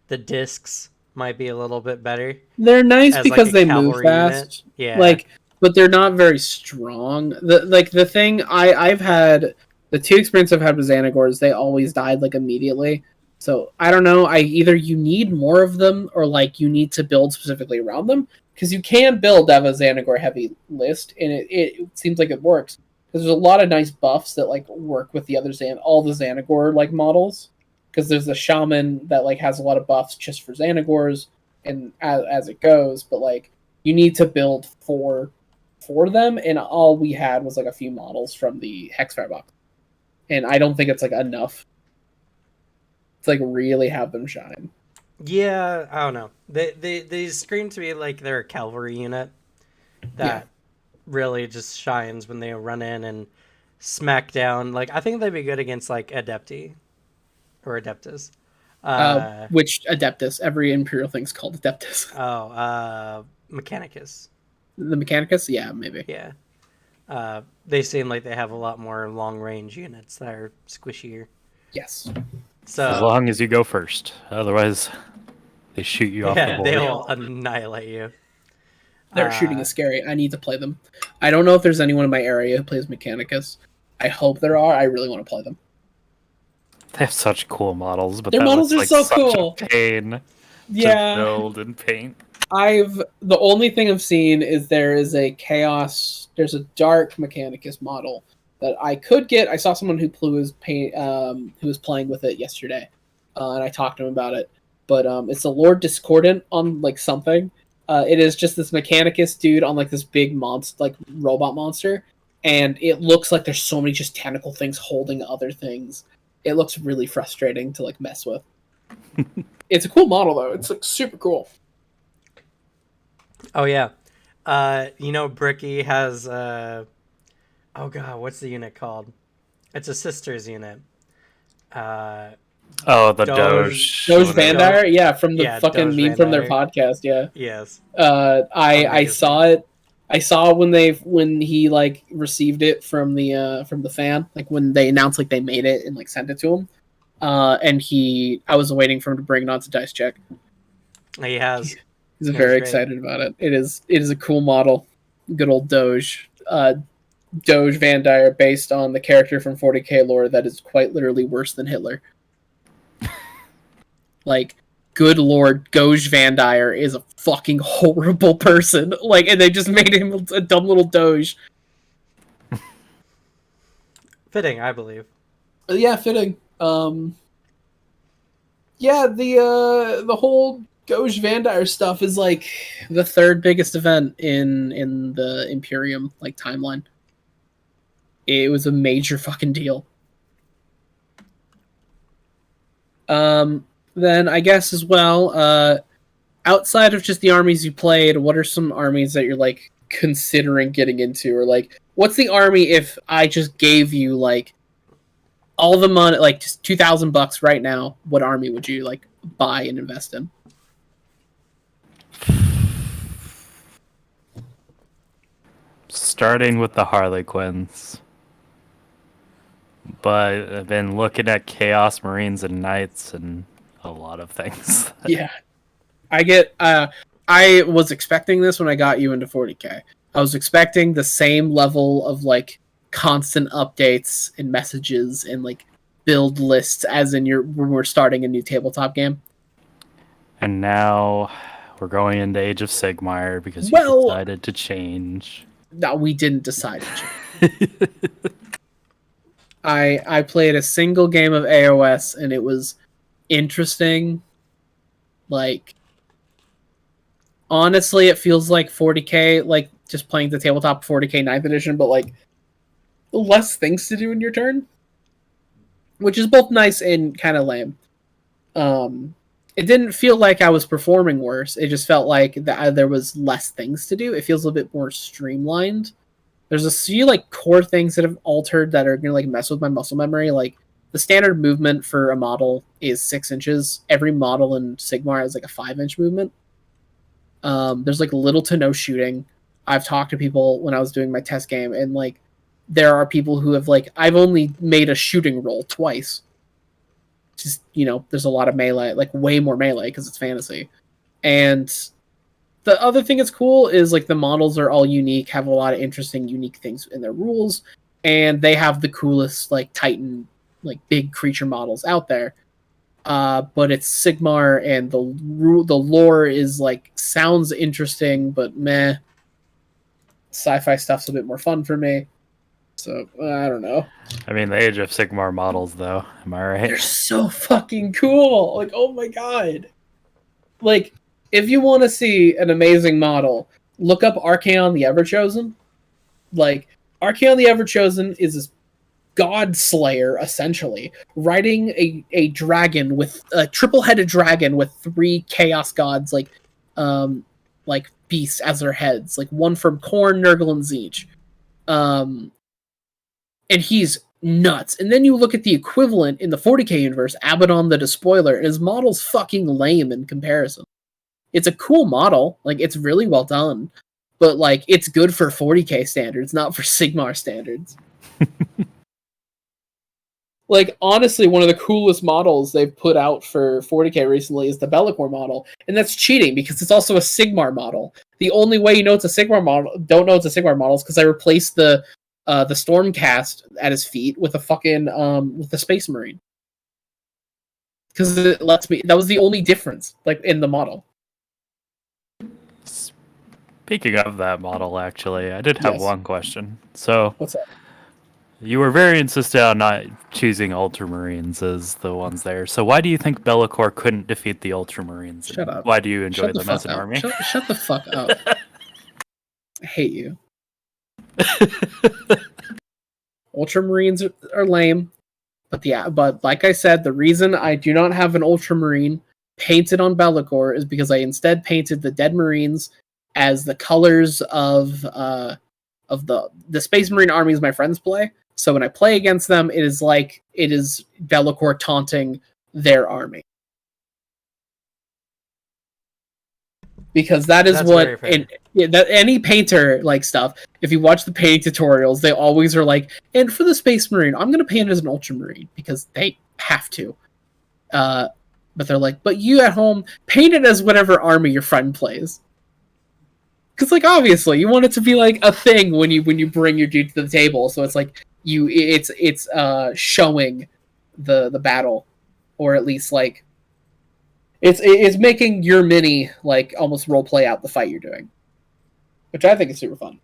discs might be a little bit better. They're nice because they move fast. Unit. Yeah. But they're not very strong. The thing I've had, the 2 experience I've had with Xanagors, they always died like immediately. So I don't know. Either you need more of them, or like you need to build specifically around them. Because you can build a Xanagor heavy list, and it seems like it works. Because there's a lot of nice buffs that like work with the other all the Xanagor like models. Because there's the shaman that like has a lot of buffs just for Xanagors, and as it goes. But like you need to build for them, and all we had was like a few models from the Hexfire box, and I don't think it's like enough to like really have them shine. Yeah, I don't know. They scream to me like they're a cavalry unit that really just shines when they run in and smack down. Like, I think they'd be good against like Adepti or Adeptus. Which Adeptus? Every Imperial thing's called Adeptus. Mechanicus. The Mechanicus? Yeah, maybe. Yeah. They seem like they have a lot more long range units that are squishier. Yes. So as long as you go first, otherwise they shoot you off the board. They will annihilate you. Their shooting is scary. I need to play them. I don't know if there's anyone in my area who plays Mechanicus. I hope there are. I really want to play them. They have such cool models, but their models are so cool. A pain to build and paint. The only thing I've seen is there's a dark Mechanicus model that I could get. I saw someone who was playing with it yesterday, and I talked to him about it. But it's a Lord Discordant on like something. It is just this Mechanicus dude on like this big monster, like robot monster, and it looks like there's so many just tentacle things holding other things. It looks really frustrating to like mess with. It's a cool model though. It's like super cool. Oh yeah, Bricky has oh god, what's the unit called? It's a sisters unit. The Doge Vandire? Yeah, from the fucking meme from their podcast, yeah. Yes. I saw it. I saw when he like received it from the fan, like when they announced like they made it and like sent it to him. And I was waiting for him to bring it on to Dice Check. He has. He's very excited about it. It is a cool model. Good old Doge. Doge Van Dyer based on the character from 40k lore that is quite literally worse than Hitler. Like, good lord, Doge Van Dyer is a fucking horrible person. Like, and they just made him a dumb little Doge. Fitting, I believe. Yeah, fitting. Yeah, the whole Doge Van Dyer stuff is like the third biggest event in the Imperium like timeline. It was a major fucking deal. Then I guess as well, outside of just the armies you played, what are some armies that you're like considering getting into, or like what's the army if I just gave you like all the money, like just $2,000 right now? What army would you like buy and invest in? Starting with the Harlequins. But I've been looking at Chaos Marines and Knights and a lot of things. Yeah. I was expecting this when I got you into 40k. I was expecting the same level of like constant updates and messages and like build lists as in when we're starting a new tabletop game. And now we're going into Age of Sigmar because you decided to change. No, we didn't decide to change. I played a single game of AOS and it was interesting. Like, honestly, it feels like 40k, like just playing the tabletop 40k 9th edition, but like less things to do in your turn, which is both nice and kind of lame. It didn't feel like I was performing worse. It just felt like there was less things to do. It feels a bit more streamlined. There's a few like core things that have altered that are gonna like mess with my muscle memory. Like the standard movement for a model is 6 inches. Every model in Sigmar has like a 5-inch movement. There's like little to no shooting. I've talked to people when I was doing my test game, and like there are people who have like, I've only made a shooting roll twice. Just, there's a lot of melee, like way more melee because it's fantasy. And the other thing that's cool is like the models are all unique, have a lot of interesting, unique things in their rules, and they have the coolest like Titan, like big creature models out there. But it's Sigmar, and the lore is like sounds interesting, but meh. Sci-fi stuff's a bit more fun for me. So I don't know. I mean, the Age of Sigmar models, though, am I right? They're so fucking cool. Like, oh my god. Like, if you want to see an amazing model, look up Archaon the Everchosen. Like, Archaon the Everchosen is this god slayer, essentially, riding a dragon with a triple-headed dragon with 3 chaos gods, like beasts as their heads, like one from Khorne, Nurgle, and Tzeentch. And he's nuts. And then you look at the equivalent in the 40k universe, Abaddon the Despoiler, and his model's fucking lame in comparison. It's a cool model, like it's really well done, but like it's good for 40k standards, not for Sigmar standards. Like, honestly, one of the coolest models they've put out for 40k recently is the Be'lakor model, and that's cheating because it's also a Sigmar model. The only way you know it's a Sigmar model, don't know it's a Sigmar model, is because I replaced the Stormcast at his feet with a fucking with the Space Marine, because it lets me. That was the only difference, like in the model. Speaking of that model, actually, I did have one question. So, what's that? You were very insistent on not choosing Ultramarines as the ones there. So why do you think Be'lakor couldn't defeat the Ultramarines? Shut up. Why do you enjoy them as an army? Shut the fuck up. I hate you. Ultramarines are lame, but like I said, the reason I do not have an Ultramarine painted on Be'lakor is because I instead painted the Dead Marines as the colors of the Space Marine armies my friends play. So when I play against them, it is Be'lakor taunting their army. Because that is what any painter like stuff. If you watch the painting tutorials, they always are like, and for the Space Marine, I'm going to paint it as an Ultramarine because they have to. But they're like, but you at home paint it as whatever army your friend plays. Because like obviously you want it to be like a thing when you bring your dude to the table, so it's like it's showing the battle, or at least like it's making your mini like almost role play out the fight you're doing, which I think is super fun.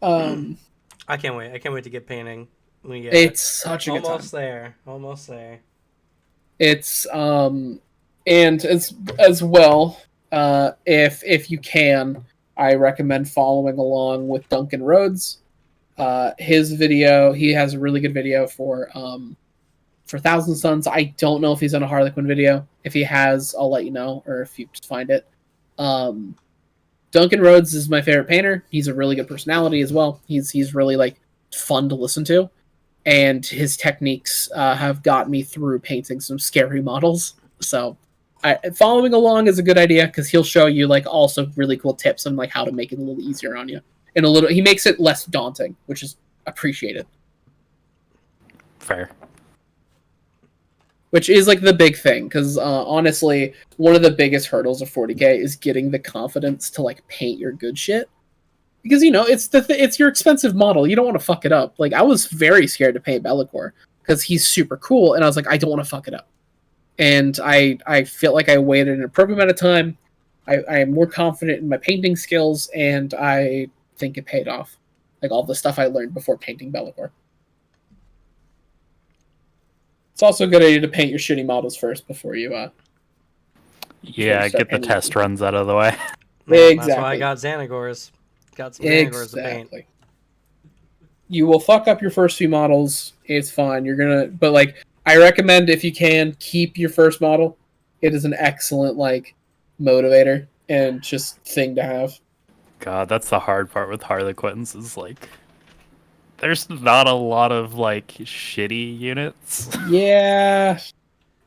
I can't wait. I can't wait to get painting. It's such a good time. Almost there. It's and as well, if you can, I recommend following along with Duncan Rhodes. His video, he has a really good video for Thousand Suns. I don't know if he's on a Harlequin video. If he has, I'll let you know, or if you just find it. Duncan Rhodes is my favorite painter. He's a really good personality as well. He's really like fun to listen to, and his techniques have got me through painting some scary models. So following along is a good idea because he'll show you like also really cool tips on like how to make it a little easier on you, and he makes it less daunting, which is appreciated. Fair. Which is like the big thing, because honestly, one of the biggest hurdles of 40K is getting the confidence to like paint your good shit, because it's your expensive model. You don't want to fuck it up. Like I was very scared to paint Bellicor because he's super cool, and I was like, I don't want to fuck it up. And I feel like I waited an appropriate amount of time. I am more confident in my painting skills, and I think it paid off. Like all the stuff I learned before painting Bellicor. It's also a good idea to paint your shitty models first before you get the test runs out of the way. Exactly. That's why I got Xanagors. Got some Xanagors to paint. You will fuck up your first few models. It's fine. But like I recommend, if you can, keep your first model. It is an excellent like motivator and just thing to have. God, that's the hard part with Harlequins is like there's not a lot of like shitty units. Yeah.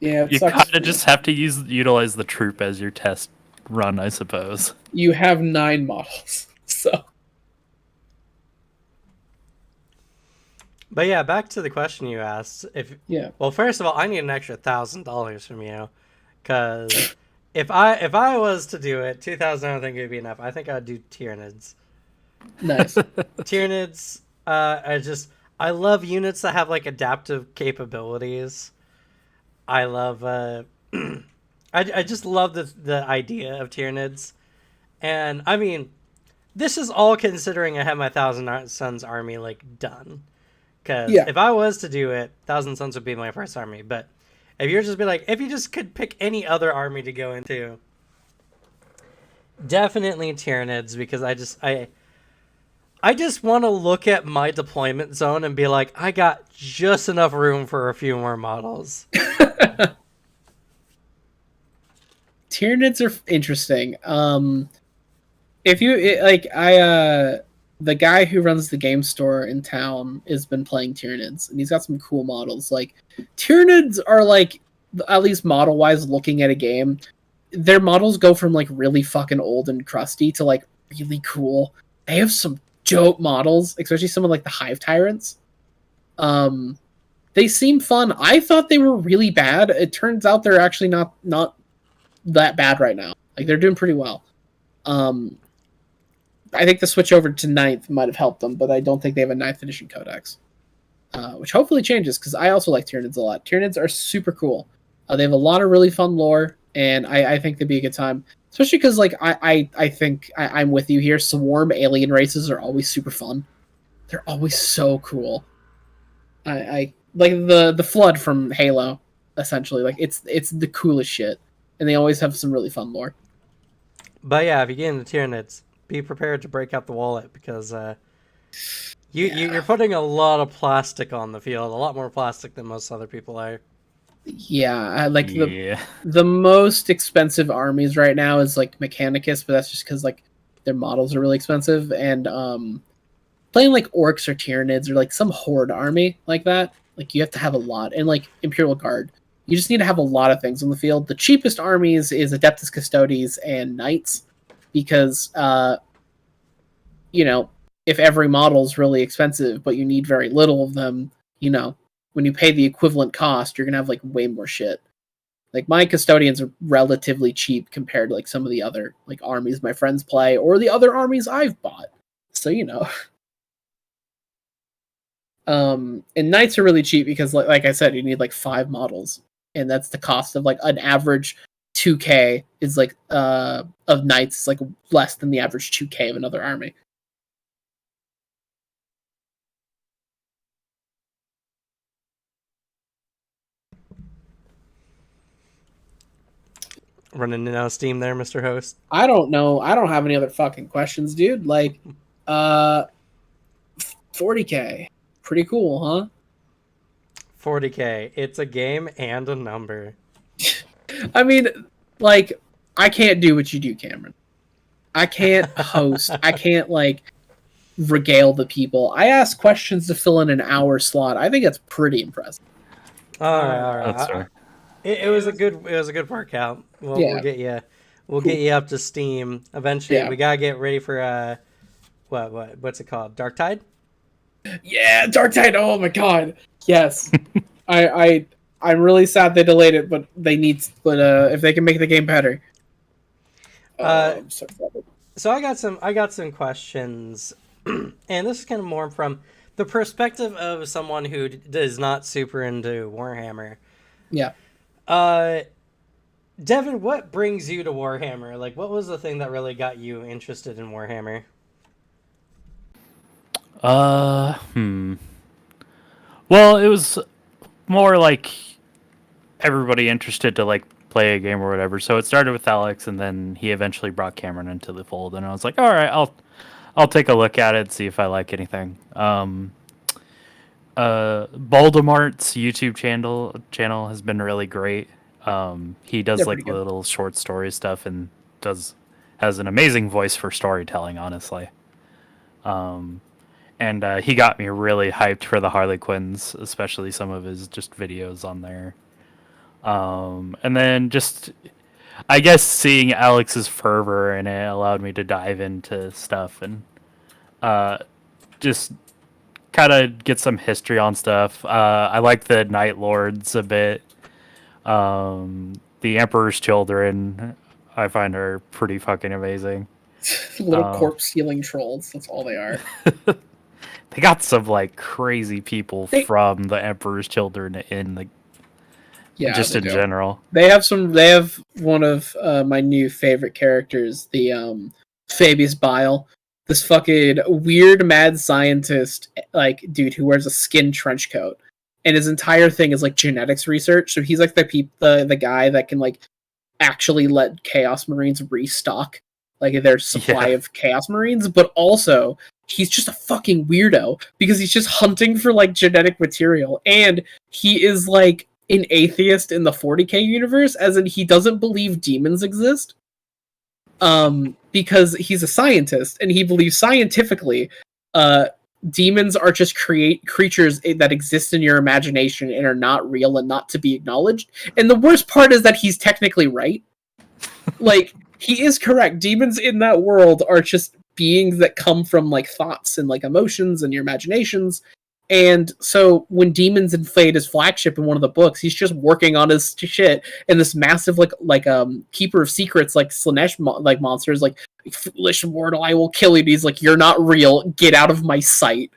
You kind of just have to utilize the troop as your test run, I suppose. You have 9 models, so. But yeah, back to the question you asked. Well, first of all, I need an extra $1,000 from you, because if I was to do it, 2,000 I don't think it would be enough. I think I'd do Tyranids. Nice. Tyranids. I love units that have like adaptive capabilities. I love I just love the idea of Tyranids. And I mean, this is all considering I have my Thousand Suns army like done. Because if I was to do it, Thousand Suns would be my first army. But if you just could pick any other army to go into, definitely Tyranids, because I just want to look at my deployment zone and be like, I got just enough room for a few more models. Tyranids are interesting. The guy who runs the game store in town has been playing Tyranids, and he's got some cool models. Like Tyranids are like, at least model wise, looking at a game, their models go from like really fucking old and crusty to like really cool. They have some dope models, especially some of like the Hive Tyrants. They seem fun. I thought they were really bad. It turns out they're actually not that bad right now. Like they're doing pretty well. I think the switch over to 9th might have helped them, but I don't think they have a 9th edition codex, which hopefully changes, because I also like Tyranids a lot. Tyranids are super cool. They have a lot of really fun lore, and I think they'd be a good time. Especially because, like, I think I'm with you here. Swarm alien races are always super fun. They're always so cool. I like the Flood from Halo, essentially. Like, it's the coolest shit. And they always have some really fun lore. But yeah, if you get into Tyranids, be prepared to break out the wallet, because you're putting a lot of plastic on the field. A lot more plastic than most other people are. Yeah, the most expensive armies right now is like Mechanicus, but that's just because like their models are really expensive. And playing like Orcs or Tyranids or like some Horde army like that, like you have to have a lot. And like Imperial Guard, you just need to have a lot of things on the field. The cheapest armies is Adeptus Custodes and Knights, because if every model is really expensive but you need very little of them, when you pay the equivalent cost, you're gonna have like way more shit. Like my custodians are relatively cheap compared to like some of the other like armies my friends play or the other armies I've bought. So you know. And knights are really cheap because like I said, you need like 5 models. And that's the cost of like an average 2K is like of knights is like less than the average 2K of another army. Running in out of steam there, Mr. Host. I don't know. I don't have any other fucking questions, dude. Like 40K. Pretty cool, huh? 40K. It's a game and a number. I mean, like, I can't do what you do, Cameron. I can't host. I can't, like, regale the people. I ask questions to fill in an hour slot. I think that's pretty impressive. All right. That's fair. It was a good workout. We'll get you. We'll get you up to steam eventually. Yeah. We gotta get ready for what's it called? Dark Tide? Yeah, Dark Tide. Oh my god. Yes. I'm really sad they delayed it, but they need. But if they can make the game better. I'm so excited. So I got some questions, and this is kind of more from the perspective of someone who is not super into Warhammer. Yeah. Devin, what brings you to Warhammer? Like, what was the thing that really got you interested in Warhammer? Well, it was more like everybody interested to like play a game or whatever. So it started with Alex, and then he eventually brought Cameron into the fold, and I was like, all right, I'll take a look at it and see if I like anything. Baldamart's YouTube channel has been really great. He does like little short story stuff and has an amazing voice for storytelling, honestly. And he got me really hyped for the Harley Quinns, especially some of his just videos on there. And then just, I guess, seeing Alex's fervor in it allowed me to dive into stuff and just kind of get some history on stuff. I like the Night Lords a bit. The Emperor's Children, I find are pretty fucking amazing. Little corpse healing trolls. That's all they are. They got some like crazy people from the Emperor's Children in the just in general. They have one of my new favorite characters, the Fabius Bile. This fucking weird mad scientist like dude who wears a skin trench coat. And his entire thing is like genetics research. So he's like the guy that can like actually let Chaos Marines restock like their supply of Chaos Marines, but also he's just a fucking weirdo because he's just hunting for like genetic material, and he is like an atheist in the 40K universe, as in he doesn't believe demons exist. Because he's a scientist and he believes scientifically, demons are just creatures that exist in your imagination and are not real and not to be acknowledged. And the worst part is that he's technically right. Like, he is correct. Demons in that world are just beings that come from like thoughts and like emotions and your imaginations. And so when demons invade his flagship in one of the books, he's just working on his shit, and this massive like keeper of secrets like Slanesh like monsters like foolish mortal, I will kill you. And he's like, you're not real, get out of my sight.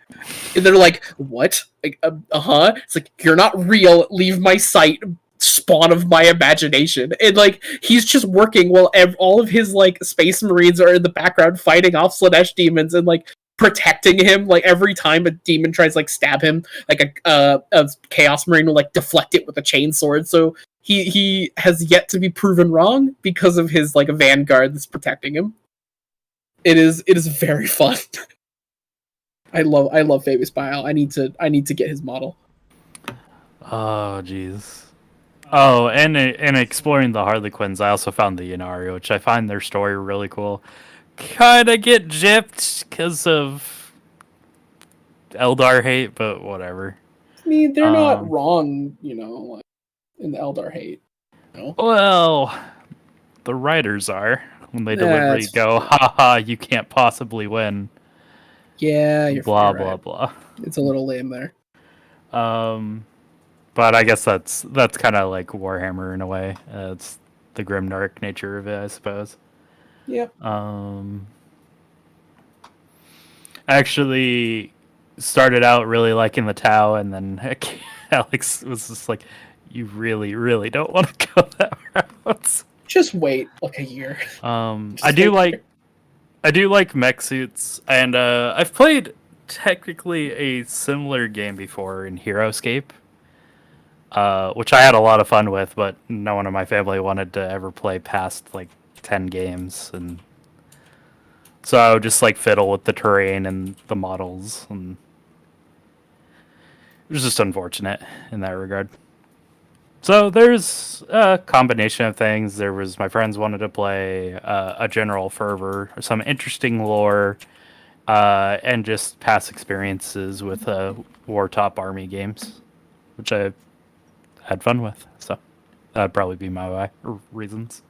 And they're like, what? Like, It's like, you're not real, leave my sight, spawn of my imagination. And like he's just working while all of his like space marines are in the background fighting off Slanesh demons and like protecting him. Like every time a demon tries like stab him, like a chaos marine will like deflect it with a chainsword. So he has yet to be proven wrong because of his like vanguard that's protecting him. It is very fun. I love Fabius Bile. I need to get his model. Oh jeez. Oh, and exploring the Harlequins, I also found the Inari, which I find their story really cool. Kinda get gypped because of Eldar hate, but whatever. I mean, they're not wrong, you know, like, in the Eldar hate. No? Well, the writers are. When they deliberately go, haha, you can't possibly win. Yeah, you're blah, right. blah. It's a little lame there. But I guess that's kind of like Warhammer in a way. It's the grim dark nature of it, I suppose. Yep. I actually started out really liking the Tau, and then Alex was just like, "You really, really don't want to go that route." Just wait like a year. I do like mech suits, and I've played technically a similar game before in Heroescape, which I had a lot of fun with, but no one in my family wanted to ever play past like 10 games, and so I would just like fiddle with the terrain and the models, and it was just unfortunate in that regard. So there's a combination of things. There was my friends wanted to play a general fervor, some interesting lore, and just past experiences with war top army games, which I had fun with. So that'd probably be my reasons.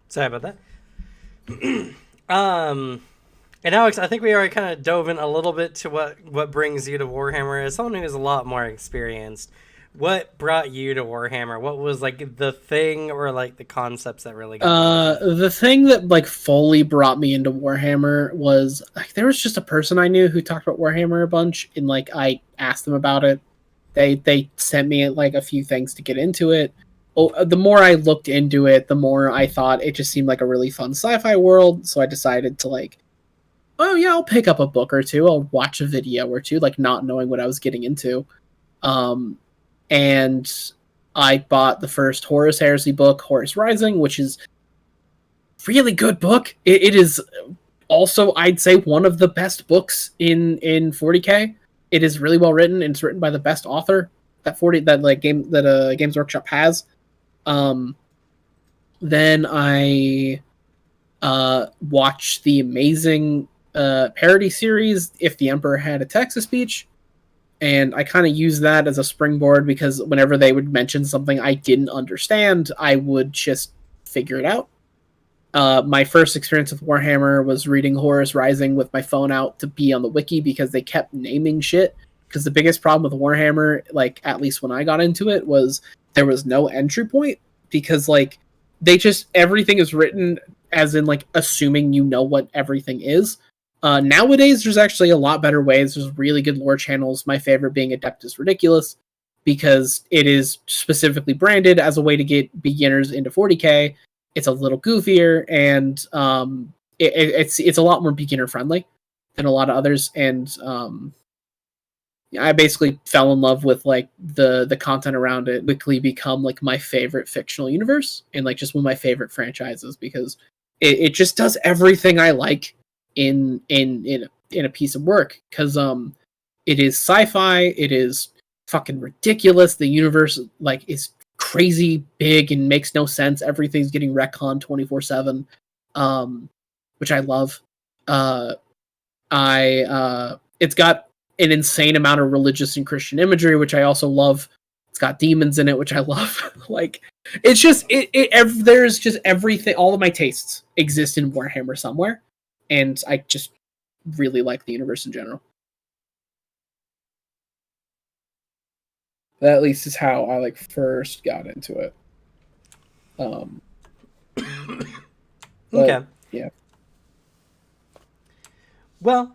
Sorry about that. And Alex, I think we already kind of dove in a little bit to what brings you to Warhammer. As someone who's a lot more experienced, what brought you to Warhammer? What was like the thing or like the concepts that really got you? The thing that like fully brought me into Warhammer was like there was just a person I knew who talked about Warhammer a bunch, and like I asked them about it. They sent me like a few things to get into it. Oh, the more I looked into it, the more I thought it just seemed like a really fun sci-fi world. So I decided to like, oh yeah, I'll pick up a book or two. I'll watch a video or two, like not knowing what I was getting into. Um, and I bought the first Horus Heresy book, Horus Rising, which is a really good book. It is also, I'd say, one of the best books in 40K. It is really well written, and it's written by the best author that Games Workshop has. Then I watched the amazing parody series, If the Emperor Had a Texas Speech, and I kind of used that as a springboard because whenever they would mention something I didn't understand, I would just figure it out. My first experience with Warhammer was reading Horus Rising with my phone out to be on the wiki because they kept naming shit. Because the biggest problem with Warhammer, like at least when I got into it, was there was no entry point because like they just everything is written as in like assuming you know what everything is. Nowadays, there's actually a lot better ways. There's really good lore channels. My favorite being Adeptus Ridiculous because it is specifically branded as a way to get beginners into 40K. It's a little goofier and it's a lot more beginner friendly than a lot of others. And I basically fell in love with like the content around it. Quickly become like my favorite fictional universe and like just one of my favorite franchises because it just does everything I like in a piece of work because it is sci-fi, it is fucking ridiculous. The universe like is crazy big and makes no sense. Everything's getting retconned 24/7, which I love. It's got an insane amount of religious and Christian imagery, which I also love. It's got demons in it, which I love. Like, it's just there's just everything. All of my tastes exist in Warhammer somewhere, and I just really like the universe in general. That at least is how I like first got into it. Okay. Yeah. Well,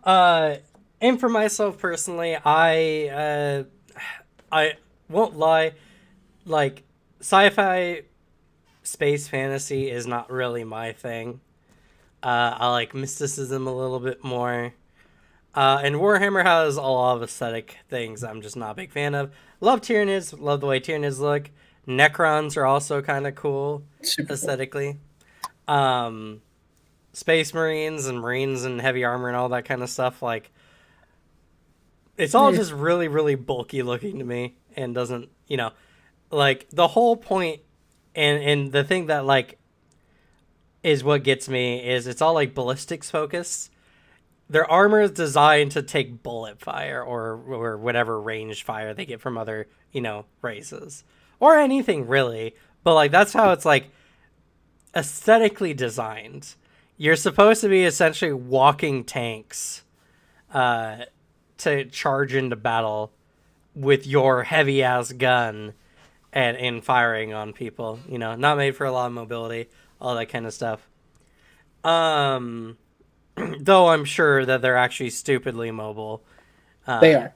and for myself personally, I won't lie, like sci-fi space fantasy is not really my thing. I like mysticism a little bit more. And Warhammer has a lot of aesthetic things I'm just not a big fan of. Love Tyranids, love the way Tyranids look. Necrons are also kind of cool aesthetically. Space Marines and Marines and heavy armor and all that kind of stuff, like, it's all just really, really bulky looking to me and doesn't, like, the whole point and the thing that, like, is what gets me is it's all, like, ballistics focused. Their armor is designed to take bullet fire or whatever ranged fire they get from other, races. Or anything, really. But, like, that's how it's, like, aesthetically designed. You're supposed to be essentially walking tanks to charge into battle with your heavy ass gun and firing on people. You know, not made for a lot of mobility, all that kind of stuff. Though I'm sure that they're actually stupidly mobile. They are.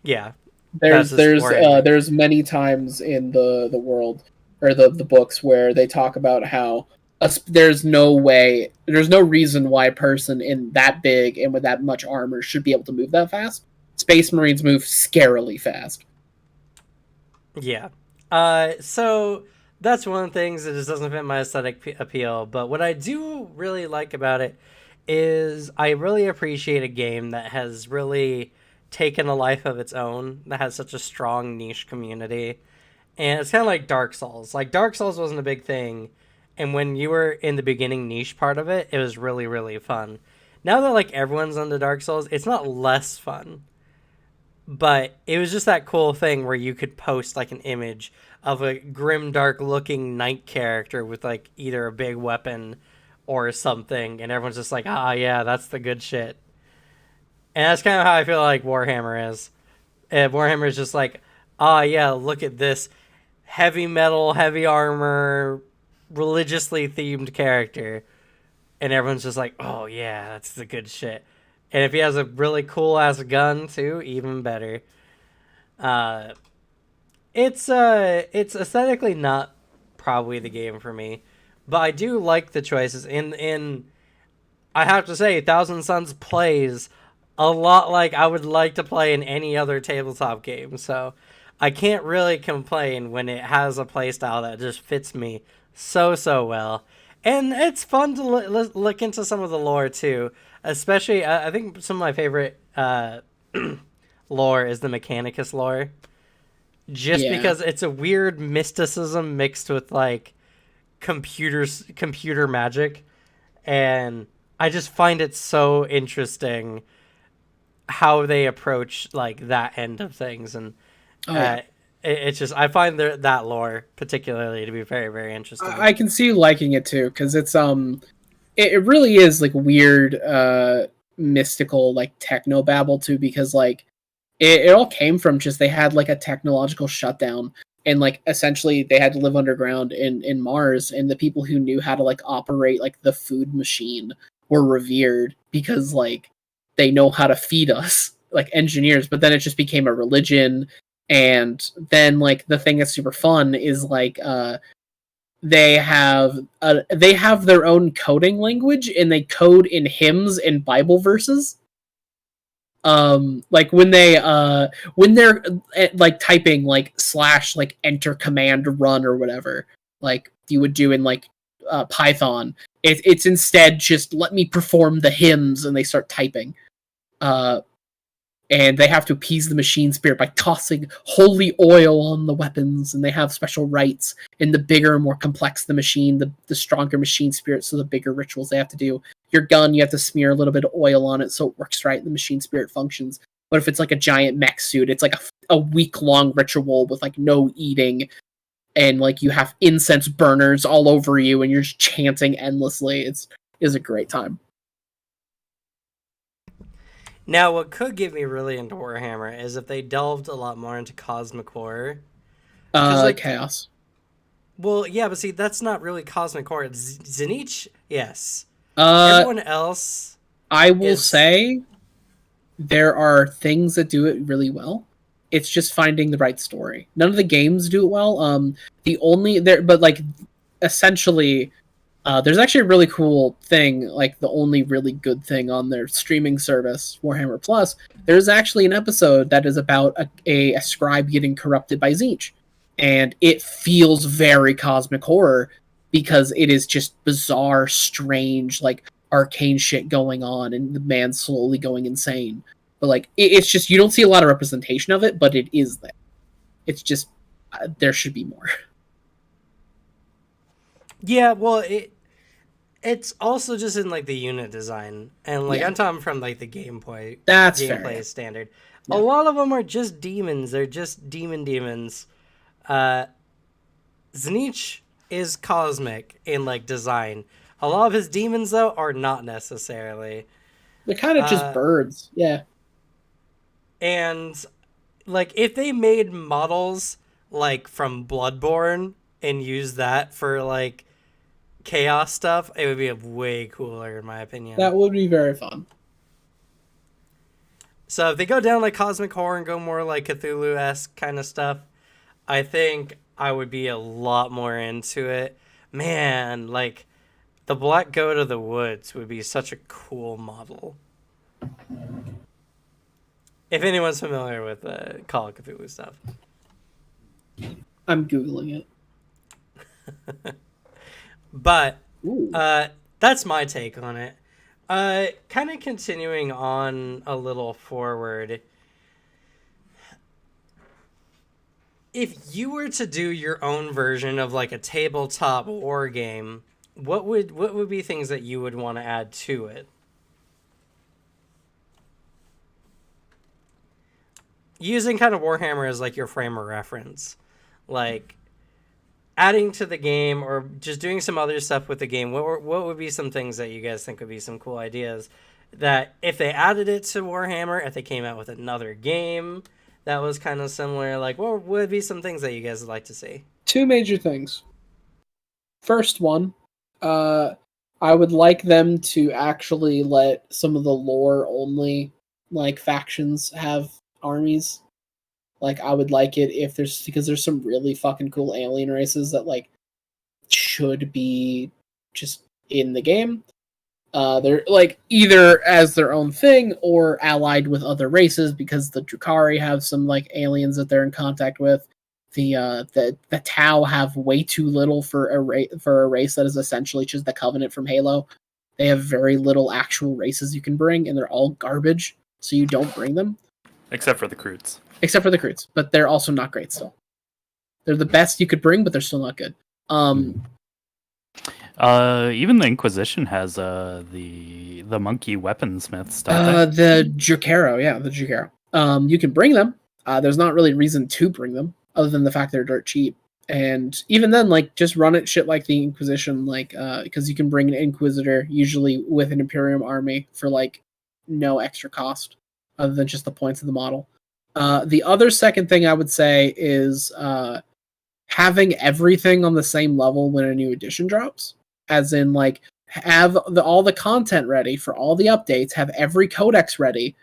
Yeah. There's many times in the world or the books where they talk about how there's no reason why a person in that big and with that much armor should be able to move that fast. Space Marines move scarily fast. Yeah. So that's one of the things that just doesn't fit my aesthetic appeal. But what I do really like about it is I really appreciate a game that has really taken a life of its own, that has such a strong niche community. And it's kind of like Dark Souls. Like, Dark Souls wasn't a big thing, and when you were in the beginning niche part of it, it was really, really fun. Now that, like, everyone's into Dark Souls, it's not less fun. But it was just that cool thing where you could post, like, an image of a grim, dark-looking knight character with, like, either a big weapon or something, and everyone's just like, ah, yeah, that's the good shit. And that's kind of how I feel like Warhammer is. Warhammer is just like, ah, yeah, look at this heavy metal, heavy armor, religiously themed character. And everyone's just like, oh, yeah, that's the good shit. And if he has a really cool-ass gun, too, even better. It's aesthetically not probably the game for me. But I do like the choices. I have to say, Thousand Suns plays a lot like I would like to play in any other tabletop game. So I can't really complain when it has a playstyle that just fits me so well. And it's fun to look into some of the lore too. Especially, I think some of my favorite lore is the Mechanicus lore. Just because it's a weird mysticism mixed with like computer magic. And I just find it so interesting how they approach like that end of things, and it's just I find that lore particularly to be very, very interesting. I can see you liking it too because it's it really is like weird mystical like techno babble too, because like it all came from just they had like a technological shutdown, and like essentially they had to live underground in Mars, and the people who knew how to like operate like the food machine were revered because like they know how to feed us like engineers. But then it just became a religion, and then like the thing that's super fun is like they have their own coding language, and they code in hymns and Bible verses. Like when they're like typing like / like enter command run or whatever, like you would do in like Python, it's instead just let me perform the hymns, and they start typing. And they have to appease the machine spirit by tossing holy oil on the weapons, and they have special rites. And the bigger and more complex the machine, the stronger machine spirit, so the bigger rituals they have to do. Your gun, you have to smear a little bit of oil on it so it works right and the machine spirit functions. But if it's like a giant mech suit, it's like a week-long ritual with like no eating, and like you have incense burners all over you, and you're just chanting endlessly. It's a great time. Now, what could get me really into Warhammer is if they delved a lot more into cosmic horror. Like chaos. Well, yeah, but see, that's not really cosmic horror. Tzeentch, yes. Everyone else, I will say, there are things that do it really well. It's just finding the right story. None of the games do it well. Essentially, there's actually a really cool thing, like the only really good thing on their streaming service, Warhammer Plus. There's actually an episode that is about a scribe getting corrupted by Tzeentch. And it feels very cosmic horror because it is just bizarre, strange, like arcane shit going on, and the man slowly going insane. But like, it's just, you don't see a lot of representation of it, but it is there. It's just, there should be more. Yeah, well, it's also just in like the unit design, and like I'm talking from like the gameplay. That's gameplay fair. is standard. Yeah. A lot of them are just demons. They're just demons. Tzeentch is cosmic in like design. A lot of his demons though are not necessarily. They're kind of just birds. Yeah. And like if they made models like from Bloodborne and used that for like chaos stuff, it would be way cooler in my opinion. That would be very fun. So if they go down like cosmic horror and go more like Cthulhu-esque kind of stuff, I think I would be a lot more into it. Man, like the Black Goat of the Woods would be such a cool model. If anyone's familiar with Call of Cthulhu stuff. I'm Googling it. But that's my take on it. Kind of continuing on a little forward. If you were to do your own version of like a tabletop war game, what would be things that you would want to add to it? Using kind of Warhammer as like your frame of reference, like adding to the game or just doing some other stuff with the game. What would be some things that you guys think would be some cool ideas that if they added it to Warhammer, if they came out with another game that was kind of similar, like what would be some things that you guys would like to see? 2 major things. First one, I would like them to actually let some of the lore only like factions have armies. Like I would like it if because there's some really fucking cool alien races that like should be just in the game. They're like either as their own thing or allied with other races because the Drukhari have some like aliens that they're in contact with. The Tau have way too little for a race that is essentially just the Covenant from Halo. They have very little actual races you can bring, and they're all garbage, so you don't bring them. Except for the Kroots. Except for the Kroots, but they're also not great still. They're the best you could bring, but they're still not good. Even the Inquisition has the monkey weaponsmiths. The Jukero, yeah, the Jukero. You can bring them. There's not really reason to bring them, other than the fact they're dirt cheap. And even then, like, just run it shit like the Inquisition, like, because you can bring an Inquisitor, usually with an Imperium army, for, like, no extra cost, other than just the points of the model. The other second thing I would say is having everything on the same level when a new edition drops. As in, like, have all the content ready for all the updates, have every codex ready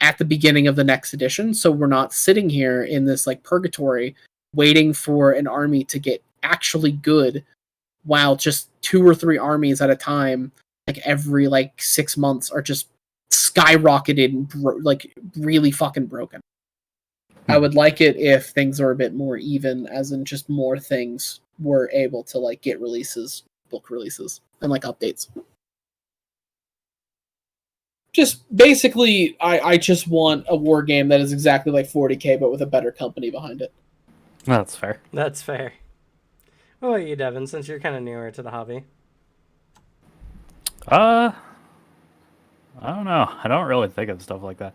at the beginning of the next edition, so we're not sitting here in this, like, purgatory waiting for an army to get actually good while just 2 or 3 armies at a time, like, every, like, 6 months are just skyrocketed and like, really fucking broken. I would like it if things are a bit more even, as in just more things were able to like get releases, book releases, and like updates. Just basically, I just want a war game that is exactly like 40K, but with a better company behind it. That's fair. That's fair. What about you, Devin, since you're kind of newer to the hobby? I don't know. I don't really think of stuff like that.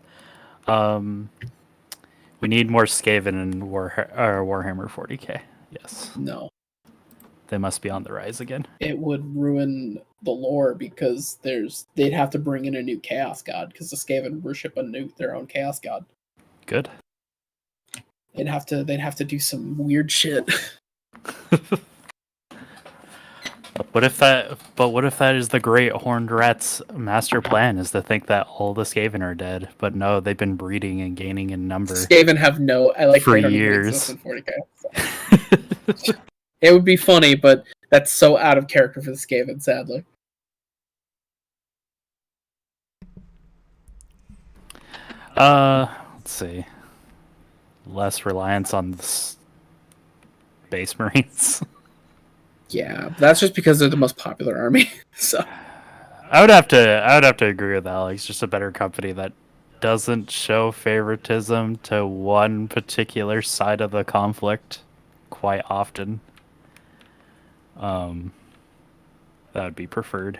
We need more Skaven in Warhammer 40K. Yes. No. They must be on the rise again. It would ruin the lore because they'd have to bring in a new Chaos God because the Skaven worship their own Chaos God. Good. They'd have to do some weird shit. What if that is the Great Horned Rat's master plan, is to think that all the Skaven are dead, but no, they've been breeding and gaining in number. Skaven have for years. In 40K, so. It would be funny, but that's so out of character for the Skaven, sadly. Let's see. Less reliance on the Space Marines. Yeah, that's just because they're the most popular army. So I would have to agree with Alex. Just a better company that doesn't show favoritism to one particular side of the conflict quite often. That would be preferred.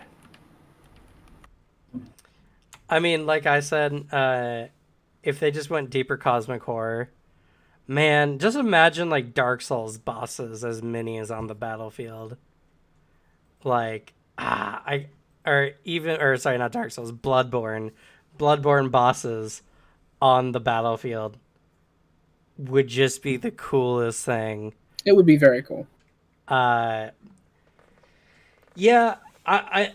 I mean, like I said, if they just went deeper cosmic horror, Man, just imagine like Dark Souls bosses as many as on the battlefield. Like I or even or sorry, not Dark Souls, Bloodborne bosses on the battlefield would just be the coolest thing. It would be very cool. Uh yeah, I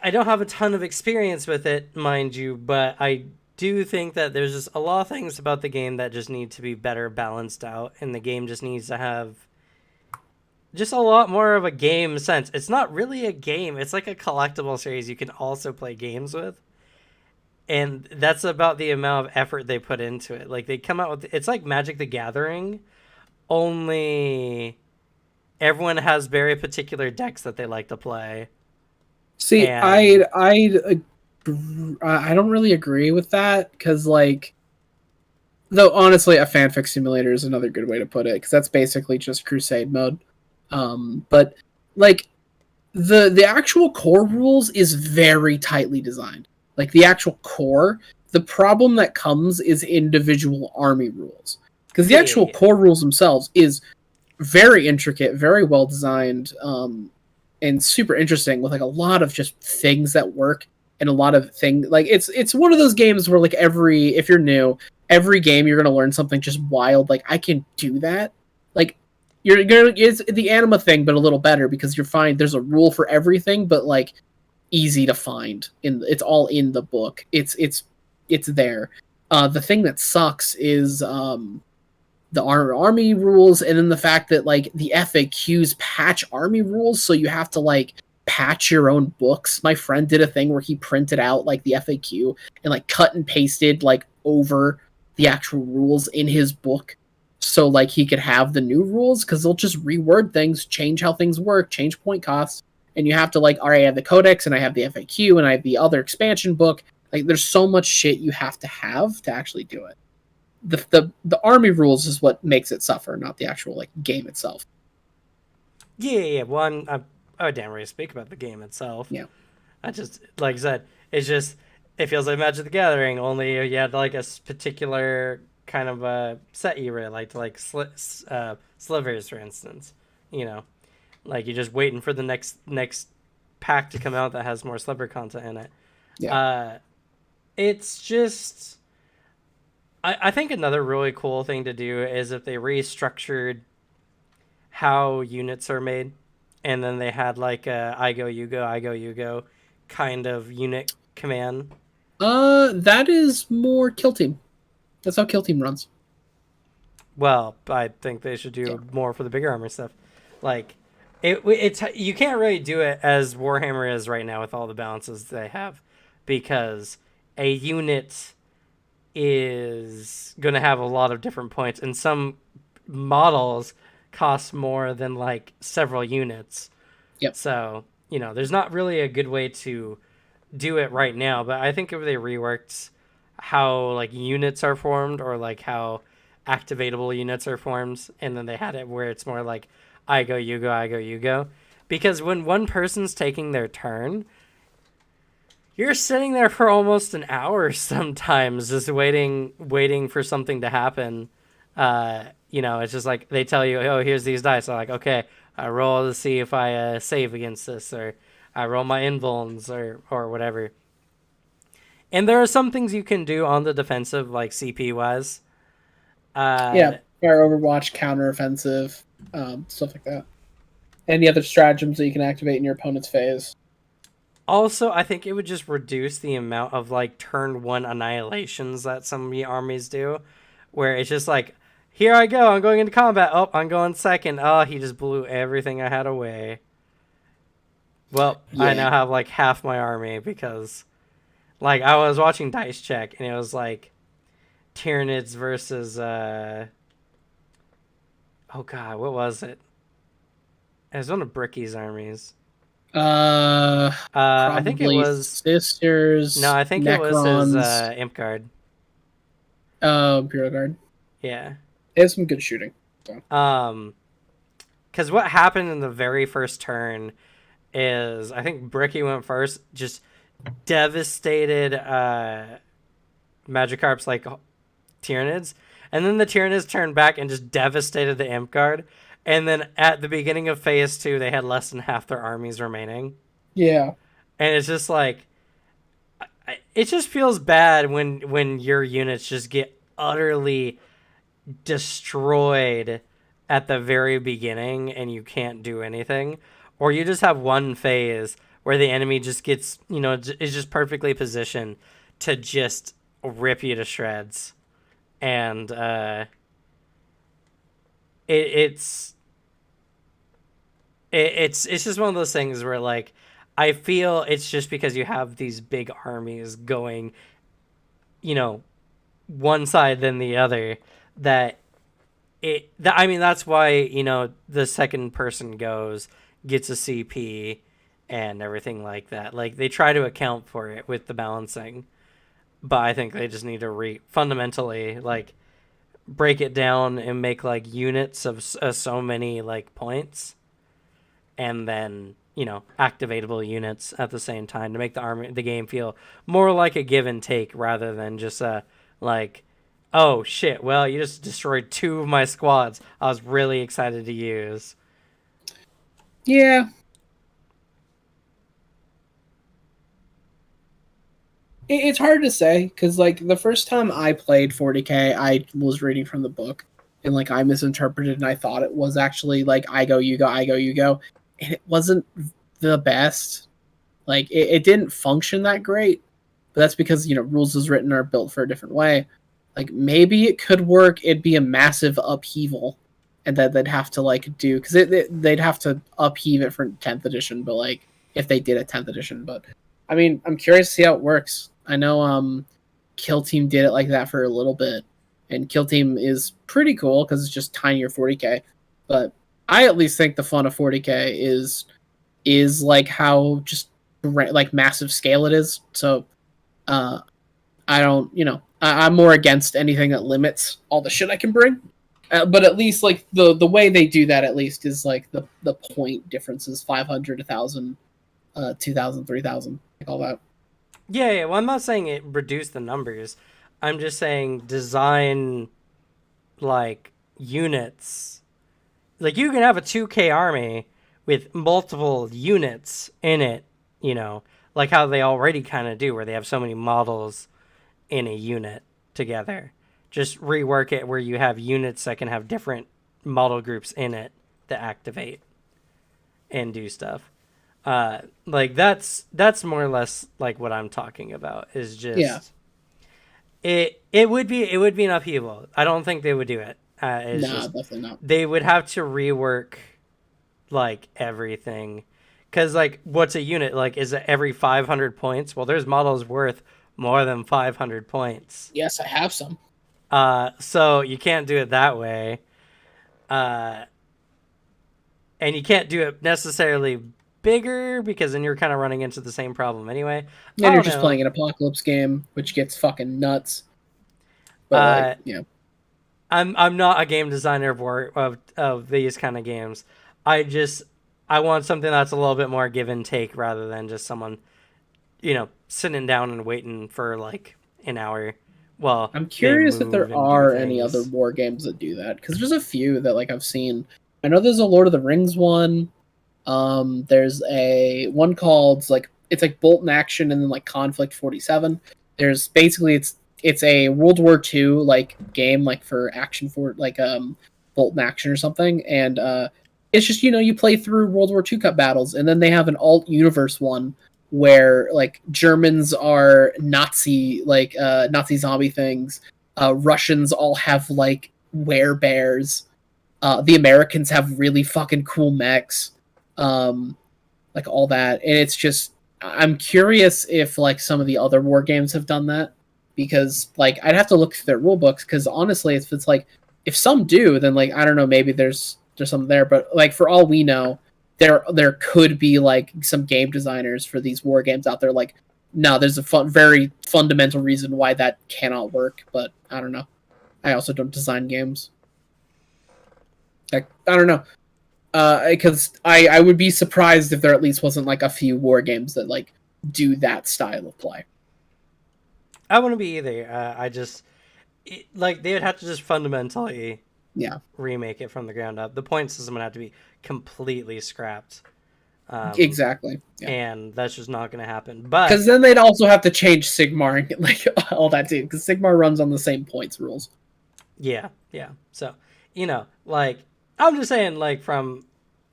don't have a ton of experience with it, mind you, but I do think that there's just a lot of things about the game that just need to be better balanced out, and the game just needs to have just a lot more of a game sense. It's not really a game, it's like a collectible series you can also play games with. And that's about the amount of effort they put into it. Like they come out with it's like Magic the Gathering, only everyone has very particular decks that they like to play. See, And I don't really agree with that because, like, though honestly, a fanfic simulator is another good way to put it because that's basically just Crusade mode. But like the actual core rules is very tightly designed. Like the actual core, the problem that comes is individual army rules because the actual core rules themselves is very intricate, very well designed, and super interesting with like a lot of just things that work and a lot of things like it's one of those games where like if you're new, every game you're gonna learn something just wild. Like I can do that. Like you're gonna it's the anima thing, but a little better because you're fine. There's a rule for everything, but like easy to find. It's all in the book. It's there. The thing that sucks is the army rules, and then the fact that like the FAQs patch army rules, so you have to like patch your own books. My friend did a thing where he printed out like the FAQ and like cut and pasted like over the actual rules in his book so like he could have the new rules because they'll just reword things, change how things work, change point costs, and you have to like, all right, I have the codex and I have the FAQ and I have the other expansion book. Like there's so much shit you have to actually do it. The army rules is what makes it suffer, not the actual like game itself. yeah. Well, I would damn ready to speak about the game itself. Yeah. I just like I said, it feels like Magic the Gathering. Only you had like a particular kind of a set you really liked, like slivers, for instance. You know, like you're just waiting for the next pack to come out that has more sliver content in it. Yeah. It's just. I think another really cool thing to do is if they restructured how units are made, and then they had like a I go you go kind of unit command. That is more Kill Team. That's how Kill Team runs. Well, I think they should do more for the bigger armor stuff. Like, it's you can't really do it as Warhammer is right now with all the balances they have, because a unit is going to have a lot of different points, and some models cost more than like several units. Yep. So, there's not really a good way to do it right now, but I think if they reworked how like units are formed, or like how activatable units are formed, and then they had it where it's more like I go, you go. Because when one person's taking their turn, you're sitting there for almost an hour sometimes just waiting for something to happen. It's just like they tell you, oh, here's these dice. I'm like, okay, I roll to see if I save against this, or I roll my invulns or whatever. And there are some things you can do on the defensive, like CP wise. Fire Overwatch, counter offensive, stuff like that. Any other stratagems that you can activate in your opponent's phase. Also, I think it would just reduce the amount of like turn one annihilations that some of the armies do, where it's just like, here I go, I'm going into combat. Oh, I'm going second. Oh, he just blew everything I had away. Well, I now have like half my army because, like, I was watching Dice Check and it was like Tyranids versus oh god, what was it? It was one of Bricky's armies. I think it was Sisters. No, I think Necrons. it was his Imp Guard. Imperial Guard. Yeah. It has some good shooting. So. Because what happened in the very first turn is I think Bricky went first, just devastated Magikarp's like Tyranids, And then the Tyrannus turned back and just devastated the Imp Guard. And then at the beginning of Phase 2, they had less than half their armies remaining. Yeah. And it's just like, it just feels bad when your units just get utterly destroyed at the very beginning and you can't do anything, or you just have one phase where the enemy just gets, is just perfectly positioned to just rip you to shreds. And it's just one of those things where, like, I feel it's just because you have these big armies going, one side than the other, that that's why, the second person gets a CP and everything like that. Like, they try to account for it with the balancing, but I think they just need to fundamentally, like, break it down and make, like, units of so many, like, points, and then, activatable units at the same time to make the game feel more like a give and take rather than just like, oh shit, well, you just destroyed 2 of my squads I was really excited to use. Yeah. It's hard to say, because, like, the first time I played 40k, I was reading from the book, and, like, I misinterpreted, and I thought it was actually, like, I go, you go, I go, you go, and it wasn't the best. Like, it didn't function that great, but that's because, rules as written are built for a different way. Like, maybe it could work, it'd be a massive upheaval, and that they'd have to, like, do, because they'd have to upheave it for 10th edition, but, like, if they did a 10th edition, but, I mean, I'm curious to see how it works. I know Kill Team did it like that for a little bit, and Kill Team is pretty cool because it's just tinier 40k. But I at least think the fun of 40k is like how just like massive scale it is. So I don't, I'm more against anything that limits all the shit I can bring. But at least, like, the way they do that at least is like the point differences: 500, 1,000, 2,000, 3,000, like all that. Yeah, well, I'm not saying it reduced the numbers. I'm just saying design, like, units. Like, you can have a 2K army with multiple units in it, like how they already kind of do, where they have so many models in a unit together. Just rework it where you have units that can have different model groups in it that activate and do stuff. Like, that's more or less like what I'm talking about, is just it would be an upheaval. I don't think they would do it. Definitely not. They would have to rework, like, everything, because, like, what's a unit? Like, is it every 500 points? Well, there's models worth more than 500 points. Yes, I have some. So you can't do it that way. And you can't do it necessarily bigger, because then you're kind of running into the same problem anyway. And you're just playing an apocalypse game, which gets fucking nuts. But I'm not a game designer of these kind of games. I want something that's a little bit more give and take rather than just someone, sitting down and waiting for, like, an hour. Well, I'm curious if there are any other war games that do that, because there's a few that, like, I've seen. I know there's a Lord of the Rings one. There's a one called, like, it's like Bolt and Action and then, like, Conflict 47. There's basically it's a World War II, like, game, like, for action, for like Bolt and Action or something, and it's just, you play through World War II Cup battles, and then they have an alt universe one where, like, Germans are Nazi zombie things. Russians all have, like, werebears. The Americans have really fucking cool mechs. Like, all that. And it's just, I'm curious if, like, some of the other war games have done that, because, like, I'd have to look through their rule books, because honestly, if it's like, if some do, then, like, I don't know, maybe there's something there, but, like, for all we know, there could be, like, some game designers for these war games out there, like, no, there's a very fundamental reason why that cannot work, but I don't know. I also don't design games. Like, I don't know. Because I would be surprised if there at least wasn't, like, a few war games that, like, do that style of play. I wouldn't be either. like they would have to just fundamentally Yeah, remake it from the ground up. The point system would have to be completely scrapped. exactly. Yeah, And that's just not going to happen. But because then they'd also have to change Sigmar and like all that too, because Sigmar runs on the same points rules. yeah. So, like I'm just saying, like from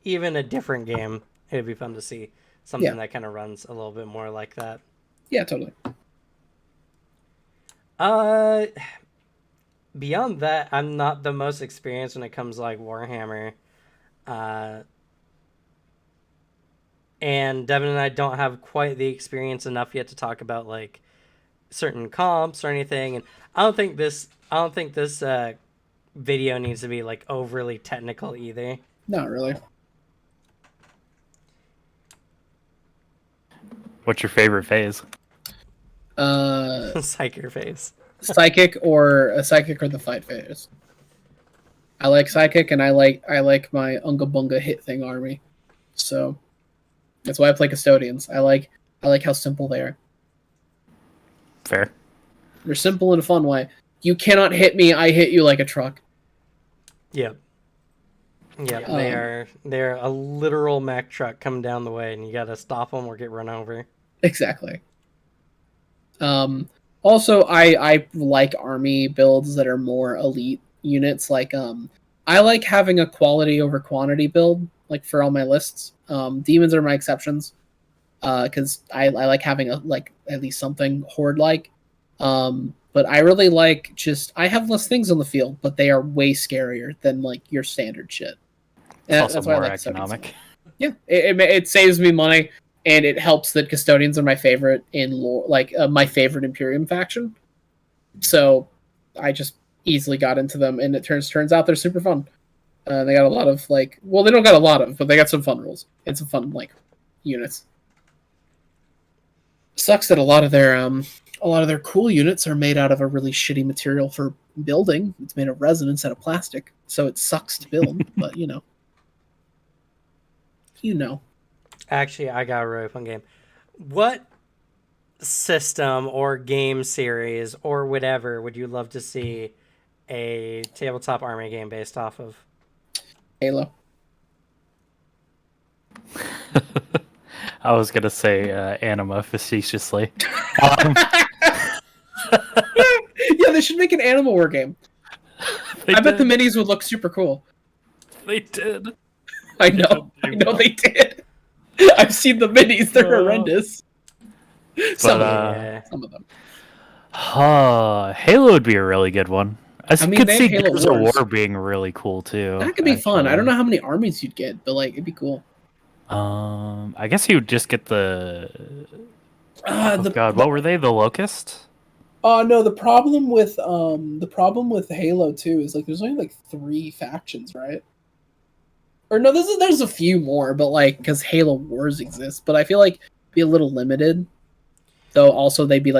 even a different game, it'd be fun to see something that kind of runs a little bit more like that. Yeah, totally. Uh, Beyond that, I'm not the most experienced when it comes to like Warhammer. Uh, and Devin and I don't have quite the experience enough yet to talk about like certain comps or anything. And I don't think this video needs to be like overly technical either. Not really. What's your favorite phase? Psyker phase. Psychic or the fight phase. I like psychic, and I like my Unga Bunga hit thing army. So that's why I play custodians. I like how simple they are. Fair. They're simple in a fun way. You cannot hit me. I hit you like a truck. Yep. They're a literal Mack truck coming down the way, and you got to stop them or get run over. Exactly. Also, I like army builds that are more elite units. Like I like having a quality over quantity build. Like for all my lists, demons are my exceptions. Because I like having at least something horde like. But I really like I have less things on the field, but they are way scarier than like your standard shit. It's also that's why more I like economic. Yeah, it saves me money, and it helps that custodians are my favorite in lore, like my favorite Imperium faction. So I just easily got into them, and it turns out they're super fun. They got a lot of they don't got a lot of, but they got some fun rules and some fun units. Sucks that a lot of their cool units are made out of a really shitty material for building. It's made of resin instead of plastic, so it sucks to build. But you know. Actually, I got a really fun game. What system or game series or whatever would you love to see a tabletop army game based off of? Halo. I was gonna say Anima facetiously. Yeah, they should make an Animal War game. I bet the minis would look super cool. They did. I know they did. I've seen the minis; they're horrendous. Some of them. Halo would be a really good one. I mean, could they see have Halo Gears of Wars. War being really cool too. That could be fun. I don't know how many armies you'd get, but it'd be cool. I guess you would just get the. God, what were they? The Locust? No. The problem with Halo 2 is there's only 3 factions, right? Or no, there's a few more, but because Halo Wars exists, but I feel like it'd be a little limited. Though also they'd be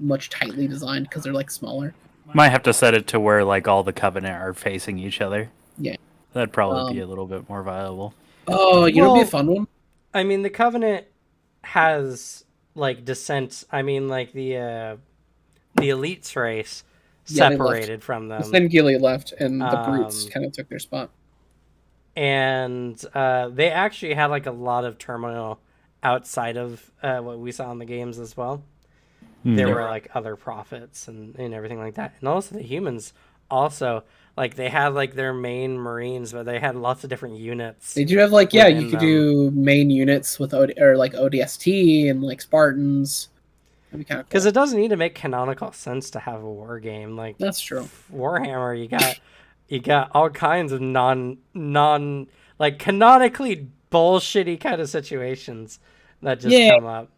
much tightly designed because they're smaller. Might have to set it to where all the Covenant are facing each other. Yeah, that'd probably be a little bit more viable. Oh, you know, what'd be a fun one. I mean, the Covenant has dissent. I mean, the elites race separated from them. Then Gilly left, and the brutes kind of took their spot. And they actually had a lot of turmoil outside of what we saw in the games as well. There were other prophets and everything like that, and also the humans also they had their main Marines, but they had lots of different units. They do have you could do main units with ODST and Spartans. That'd be kind of cool. Because it doesn't need to make canonical sense to have a war game. That's true. Warhammer, you got all kinds of non canonically bullshitty kind of situations that just come up.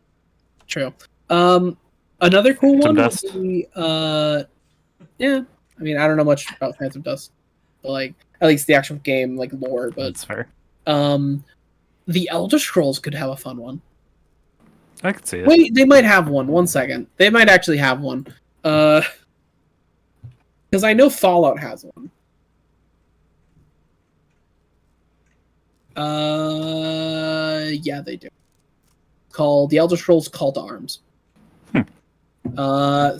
True. Another cool one would Dust. be yeah. I mean, I don't know much about Phantom Dust, but at least the actual game lore. But that's fair. The Elder Scrolls could have a fun one. I could see it. Wait, they might have one. 1 second. They might actually have one. Because I know Fallout has one. Yeah, they do. Called The Elder Scrolls Call to Arms.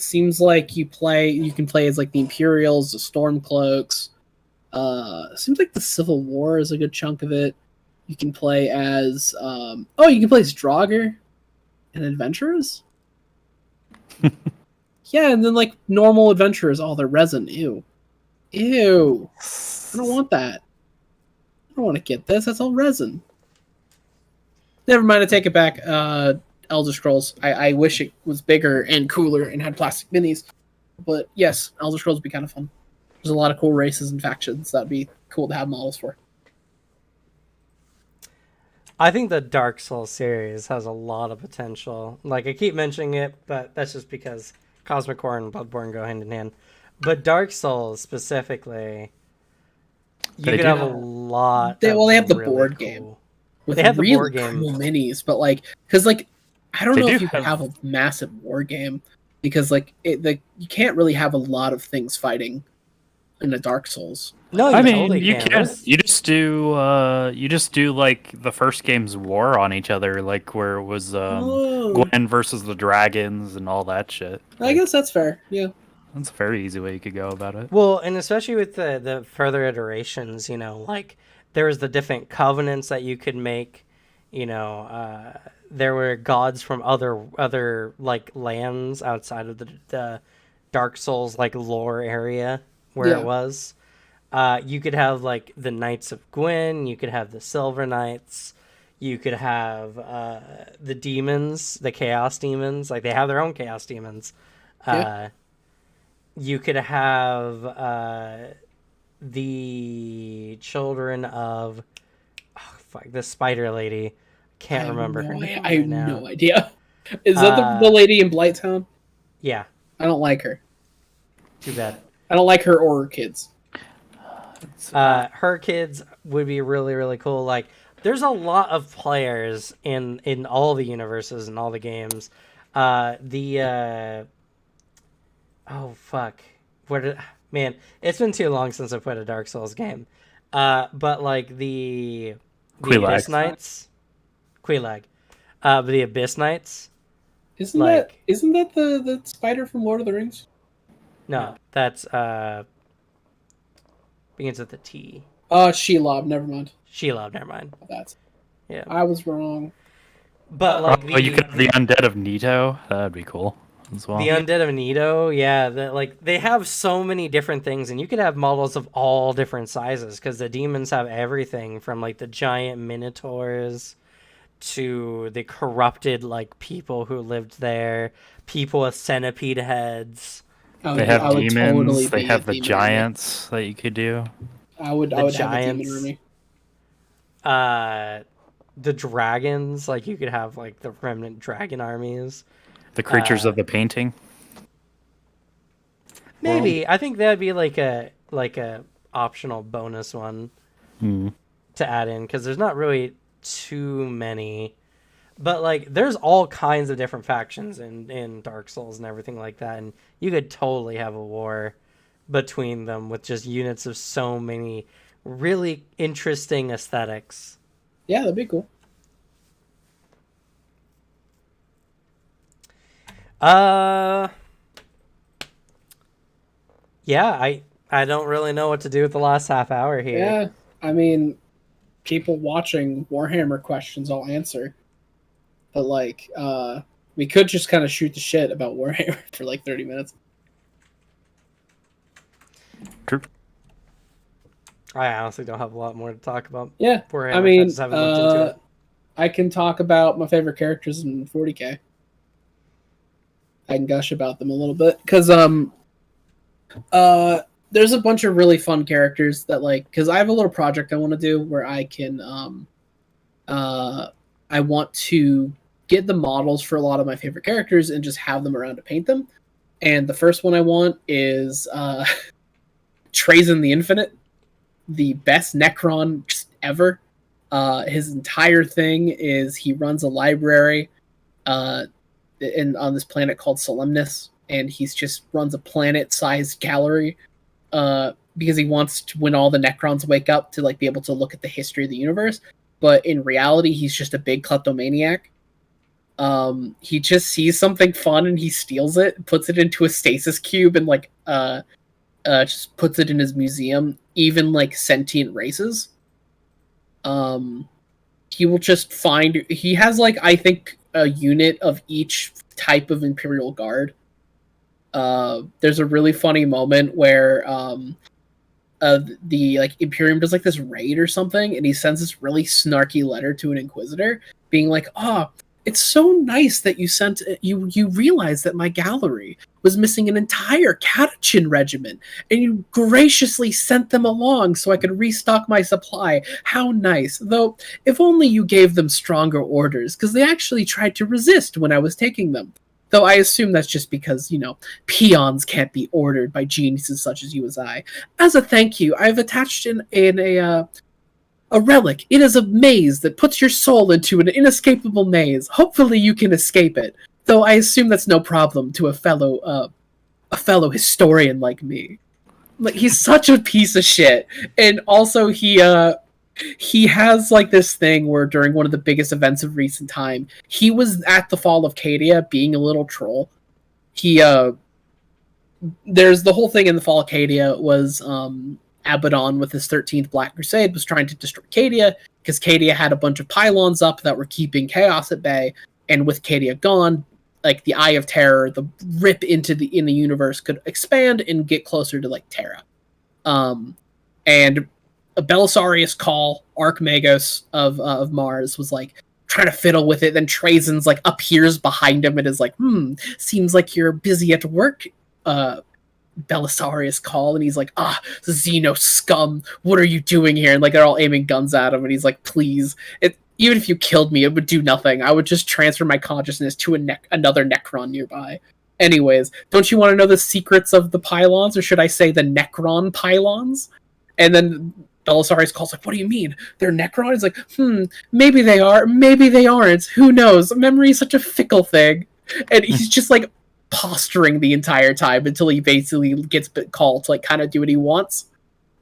Seems like you can play as like the Imperials, the Stormcloaks. Seems like the Civil War is a good chunk of it. You can play as you can play as Draugr and Adventurers. Yeah, and then like normal adventurers, they're resin. Ew. I don't want that. I don't want to get this. That's all resin. Never mind, I take it back. Elder Scrolls. I wish it was bigger and cooler and had plastic minis. But yes, Elder Scrolls would be kind of fun. There's a lot of cool races and factions that'd be cool to have models for. I think the Dark Souls series has a lot of potential. Like, I keep mentioning it, but that's just because Cosmic Core and Bloodborne go hand in hand. But Dark Souls specifically, you could have a lot. They have the really board cool game with they have the really board game. cool minis, but like, because like, I don't know if you could have a massive war game because like you can't really have a lot of things fighting in a Dark Souls. No, I mean, totally you can. can. You just do like the first game's war on each other, like where it was Gwen versus the dragons and all that shit. I guess that's fair. Yeah, that's a very easy way you could go about it. Well, and especially with the further iterations, like there was the different covenants that you could make. There were gods from other like lands outside of the Dark Souls like lore area where it was. You could have like the Knights of Gwyn. You could have the Silver Knights. You could have the demons, the Chaos Demons. Like they have their own Chaos Demons. You could have the children of the Spider Lady. Can't remember her name. I have no idea. Is that the lady in Blighttown? Yeah. I don't like her. Too bad. I don't like her or her kids. Her kids would be really, really cool. Like, there's a lot of players in all the universes and all the games. Man, it's been too long since I played a Dark Souls game. But like the Abyss Knights, Quelaag, but the Abyss Knights. Isn't that the spider from Lord of the Rings? No, that's begins with a T. Shelob, never mind. Shelob, never mind. Yeah. I was wrong. But like you could have the Undead of Nito. That'd be cool as well. The Undead of Nito, yeah. They have so many different things, and you could have models of all different sizes because the demons have everything from like the giant minotaurs to the corrupted like people who lived there, people with centipede heads. They have demons. They have the giants that you could do. I would have a demon army. The dragons, like you could have like the remnant dragon armies. The creatures of the painting. Maybe I think that'd be like a optional bonus one to add in because there's not really too many. But like, there's all kinds of different factions in Dark Souls and everything like that, and you could totally have a war between them with just units of so many really interesting aesthetics. Yeah, that'd be cool. Yeah, I don't really know what to do with the last half hour here. Yeah, I mean, people watching Warhammer questions I'll answer. But like, we could just kind of shoot the shit about Warhammer for like 30 minutes. True. I honestly don't have a lot more to talk about. Yeah, Warhammer. I mean, I just haven't looked into it. I can talk about my favorite characters in 40k. I can gush about them a little bit because there's a bunch of really fun characters that like because I have a little project I want to do where I can I want to get the models for a lot of my favorite characters and just have them around to paint them. And the first one I want is Trazen the Infinite, the best Necron ever. His entire thing is he runs a library on this planet called Solemnus, and he's just runs a planet-sized gallery because he wants to, when all the Necrons wake up, to like be able to look at the history of the universe. But in reality, he's just a big kleptomaniac. He just sees something fun and he steals it, puts it into a stasis cube, and like just puts it in his museum. Even like sentient races. He will just find. He has like I think a unit of each type of Imperial Guard. There's a really funny moment where the like Imperium does like this raid or something, and he sends this really snarky letter to an Inquisitor, being like, "Ah, oh, it's so nice that you sent you realized that my gallery was missing an entire Catechin regiment, and you graciously sent them along so I could restock my supply. How nice! Though, if only you gave them stronger orders, because they actually tried to resist when I was taking them." Though I assume that's just because, peons can't be ordered by geniuses such as you as I. As a thank you, I've attached in a relic. It is a maze that puts your soul into an inescapable maze. Hopefully you can escape it. Though I assume that's no problem to a fellow historian like me. Like, he's such a piece of shit. And also he has like this thing where during one of the biggest events of recent time, he was at the fall of Cadia being a little troll. There's the whole thing in the fall of Cadia was Abaddon with his 13th Black Crusade was trying to destroy Cadia because Cadia had a bunch of pylons up that were keeping chaos at bay, and with Cadia gone, like the Eye of Terror, the rip in the universe could expand and get closer to like Terra. And Belisarius Call, Archmagos of Mars, was like trying to fiddle with it. Then Trajan's like appears behind him and is like, seems like you're busy at work, Belisarius Call. And he's like, Xeno scum, what are you doing here? And like they're all aiming guns at him, and he's like, please, even if you killed me, it would do nothing. I would just transfer my consciousness to another Necron nearby. Anyways, don't you want to know the secrets of the pylons, or should I say the Necron pylons? And then Belisarius Call's like, what do you mean? They're Necron? He's like, maybe they are, maybe they aren't. Who knows? Memory is such a fickle thing. And he's just like posturing the entire time until he basically gets called to like kind of do what he wants.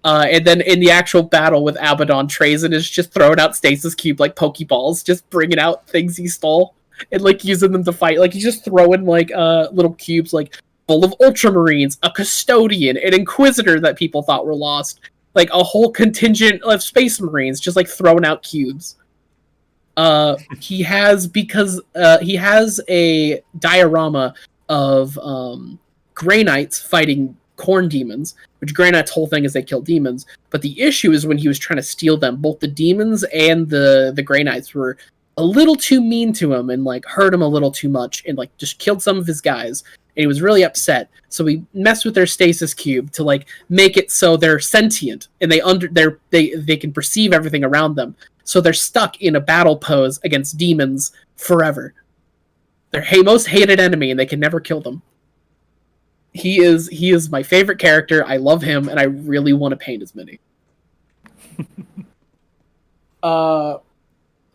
And then in the actual battle with Abaddon, Trajan is just throwing out stasis cube like Pokeballs, just bringing out things he stole and like using them to fight. Like he's just throwing like little cubes like full of Ultramarines, a Custodian, an Inquisitor that people thought were lost. Like a whole contingent of Space Marines just like throwing out cubes. He has a diorama of Grey Knights fighting Corn Demons, which Grey Knight's whole thing is they kill demons. But the issue is when he was trying to steal them, both the demons and the Grey Knights were a little too mean to him and like hurt him a little too much and like just killed some of his guys. And he was really upset. So he messed with their stasis cube to like make it so they're sentient and they can perceive everything around them. So they're stuck in a battle pose against demons forever. Their most hated enemy, and they can never kill them. He is my favorite character. I love him, and I really want to paint as many.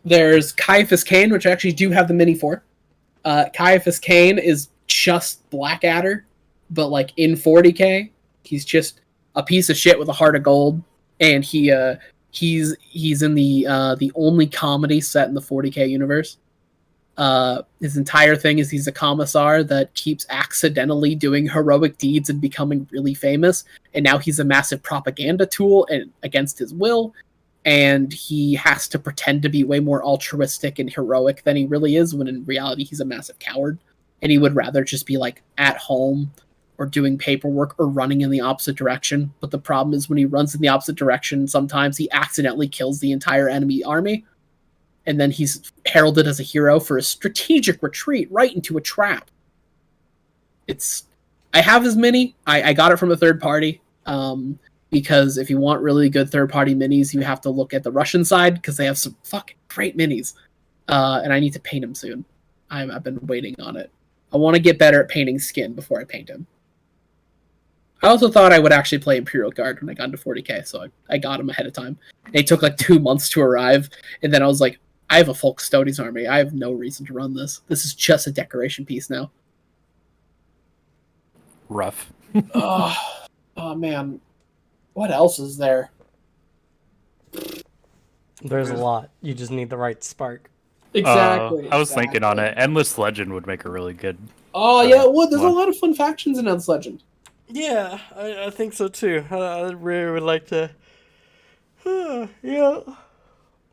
There's Caiaphas Cain, which I actually do have the mini for. Caiaphas Cain is just Blackadder, but like in 40k. He's just a piece of shit with a heart of gold, and he's in the only comedy set in the 40k universe. His entire thing is he's a commissar that keeps accidentally doing heroic deeds and becoming really famous, and now he's a massive propaganda tool and against his will, and he has to pretend to be way more altruistic and heroic than he really is, when in reality he's a massive coward, and he would rather just be like at home or doing paperwork or running in the opposite direction. But the problem is when he runs in the opposite direction, sometimes he accidentally kills the entire enemy army, and then he's heralded as a hero for a strategic retreat right into a trap. I have his mini. I got it from a third party, because if you want really good third-party minis, you have to look at the Russian side, because they have some fucking great minis. And I need to paint him soon. I've been waiting on it. I want to get better at painting skin before I paint him. I also thought I would actually play Imperial Guard when I got into 40k, so I got him ahead of time. And it took like 2 months to arrive, and then I was like, I have a full Custodes army. I have no reason to run this. This is just a decoration piece now. Rough. Oh man. What else is there? There's a lot. You just need the right spark. Exactly. I was thinking on it. Endless Legend would make a really good. Oh yeah, well, there's a one. lot of fun factions in Endless Legend. Yeah, I think so too. I really would like to. Yeah.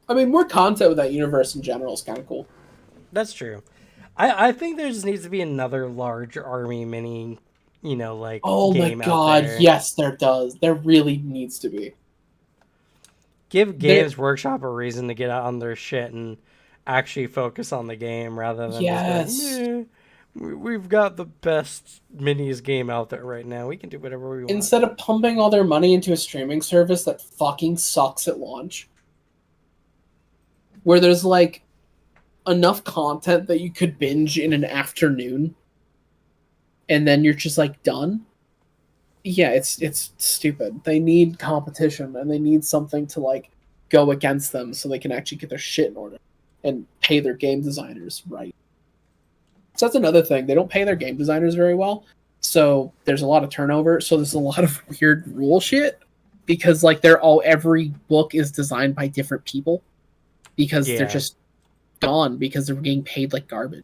I mean, more content with that universe in general is kind of cool. That's true. I think there just needs to be another large army mini, like Oh my game out god, there. yes, there does. There really needs to be. Give Games Workshop a reason to get out on their shit and actually focus on the game rather than just going, we've got the best minis game out there right now. We can do whatever we want. Instead of pumping all their money into a streaming service that fucking sucks at launch, where there's like enough content that you could binge in an afternoon and then you're just like done. Yeah, it's stupid. They need competition and they need something to like go against them so they can actually get their shit in order and pay their game designers right. So that's another thing. They don't pay their game designers very well. So there's a lot of turnover. So there's a lot of weird rule shit because like every book is designed by different people because they're just gone because they're getting paid like garbage.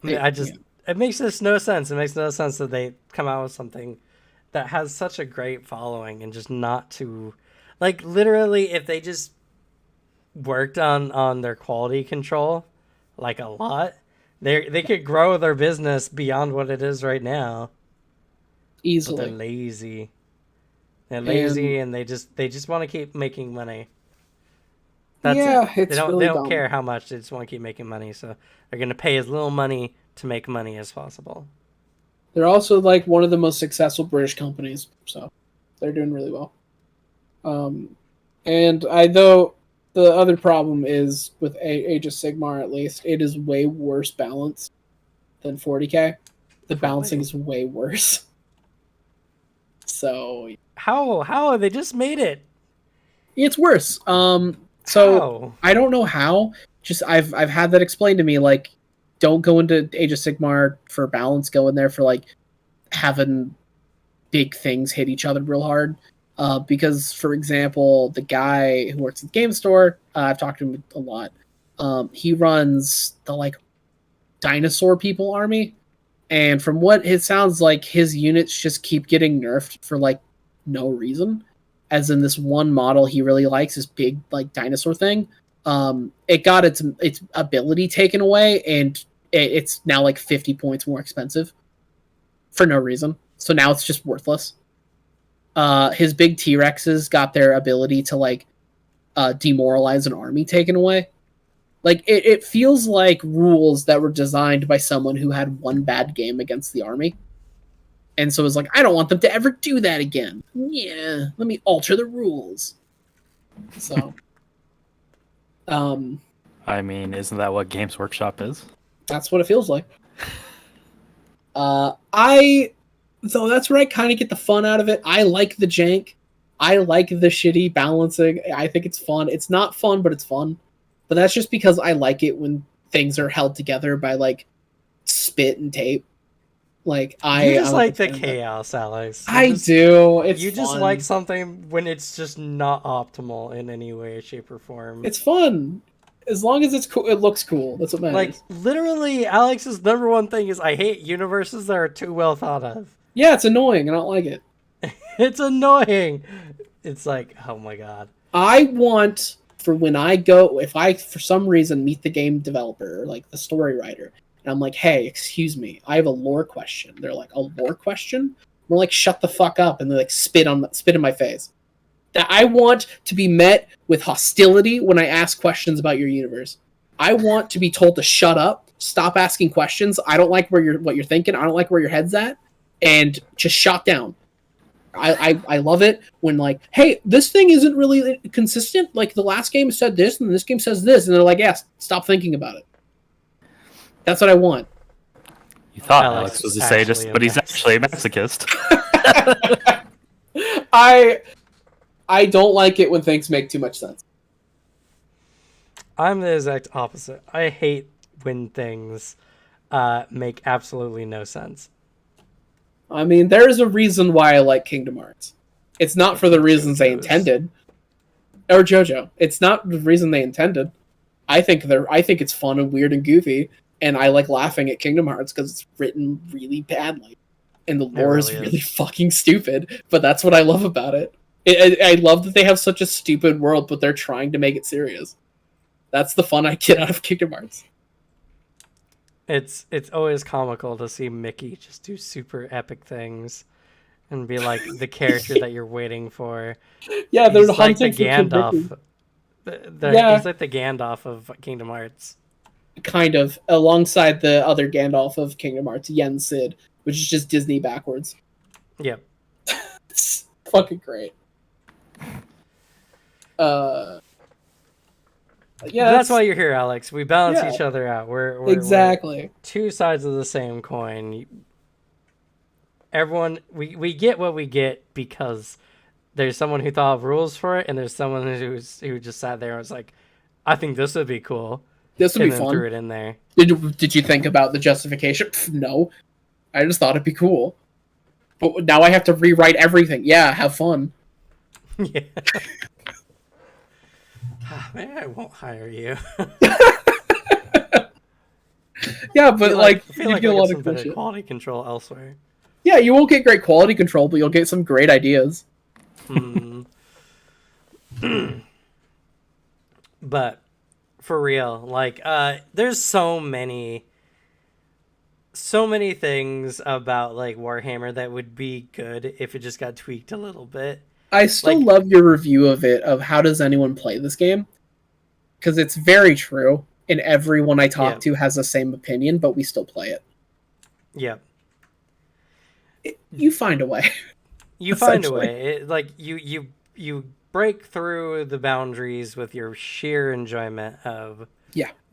It makes this no sense. It makes no sense that they come out with something that has such a great following and just not to, like, literally if they just worked on their quality control like a lot, they could grow their business beyond what it is right now. Easily. But they're lazy. They're lazy and they just want to keep making money. That's it. They don't care how much. They just want to keep making money. So they're going to pay as little money to make money as possible. They're also like one of the most successful British companies, so they're doing really well. And the other problem is with Age of Sigmar, at least, it is way worse balanced than 40k. The balancing is way worse. So how they just made it? It's worse. So I don't know how. Just I've had that explained to me. Like, don't go into Age of Sigmar for balance. Go in there for like having big things hit each other real hard. Because, for example, the guy who works at the game store, I've talked to him a lot. He runs the like dinosaur people army, and from what it sounds like, his units just keep getting nerfed for like no reason. As in this one model he really likes, this big like dinosaur thing. It got its ability taken away, and it's now like 50 points more expensive for no reason. So now it's just worthless. His big T-Rexes got their ability to like demoralize an army taken away. Like it feels like rules that were designed by someone who had one bad game against the army. And so it's like, I don't want them to ever do that again. Yeah, let me alter the rules. So, I mean, isn't that what Games Workshop is? That's what it feels like. So that's where I kind of get the fun out of it. I like the jank. I like the shitty balancing. I think it's fun. It's not fun, but it's fun. But that's just because I like it when things are held together by like spit and tape. Like you just like the chaos, Alex. I do. You just like something when it's just not optimal in any way, shape, or form. It's fun. As long as it's cool, it looks cool. That's what matters. Like, literally, Alex's number one thing is I hate universes that are too well thought of. Yeah, it's annoying. I don't like it. It's annoying. It's like, oh my god. I want, for when I go, if I, for some reason, meet the game developer, or like the story writer, and I'm like, hey, excuse me, I have a lore question. They're like, a lore question? We're like, shut the fuck up. And they like spit in my face. That I want to be met with hostility when I ask questions about your universe. I want to be told to shut up, stop asking questions. I don't like what you're thinking. I don't like where your head's at, and just shut down. I love it when like, hey, this thing isn't really consistent. Like the last game said this, and this game says this, and they're like, yes, stop thinking about it. That's what I want. You thought Alex was a sadist, but he's actually a masochist. I don't like it when things make too much sense. I'm the exact opposite. I hate when things make absolutely no sense. I mean, there is a reason why I like Kingdom Hearts. It's not for the reasons they intended, or JoJo. It's not the reason they intended. I think it's fun and weird and goofy, and I like laughing at Kingdom Hearts because it's written really badly, and the lore really is really is. fucking stupid. But that's what I love about it. I love that they have such a stupid world, but they're trying to make it serious. That's the fun I get out of Kingdom Hearts. It's always comical to see Mickey just do super epic things and be like the character that you're waiting for. Yeah, they're He's like the hunting for Kid Mickey. Gandalf. Yeah. He's like the Gandalf of Kingdom Hearts. Kind of, alongside the other Gandalf of Kingdom Hearts, Yen Sid, which is just Disney backwards. Yep. It's fucking great. Yeah, That's why you're here, Alex. We balance Yeah. each other out. We're exactly. two sides of the same coin. Everyone, we get what we get because there's someone who thought of rules for it, and there's someone who just sat there and was like, I think this would be cool. This would And be then fun. threw it in there. Did you think about the justification? Pff, no, I just thought it'd be cool. But now I have to rewrite everything. Yeah, have fun. Yeah. Maybe I won't hire you. Yeah, but I feel you like get a we'll lot get of some cool better shit. quality control elsewhere. Yeah, you won't get great quality control, but you'll get some great ideas. But for real, like, there's so many things about like Warhammer that would be good if it just got tweaked a little bit. I still love your review of it, of how does anyone play this game? Because it's very true, and everyone I talk to has the same opinion, but we still play it. Yep. You find a way. You find a way. Like you break through the boundaries with your sheer enjoyment of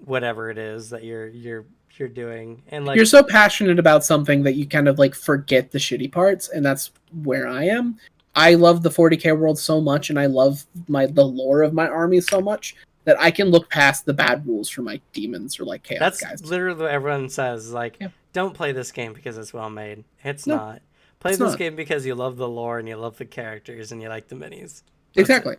whatever it is that you're doing, and like you're so passionate about something that you kind of like forget the shitty parts, and that's where I am. I love the 40k world so much, and I love the lore of my army so much that I can look past the bad rules for my demons or like chaos guys. That's literally what everyone says. Like, don't play this game because it's well made. It's not. Play this game because you love the lore and you love the characters and you like the minis. Exactly.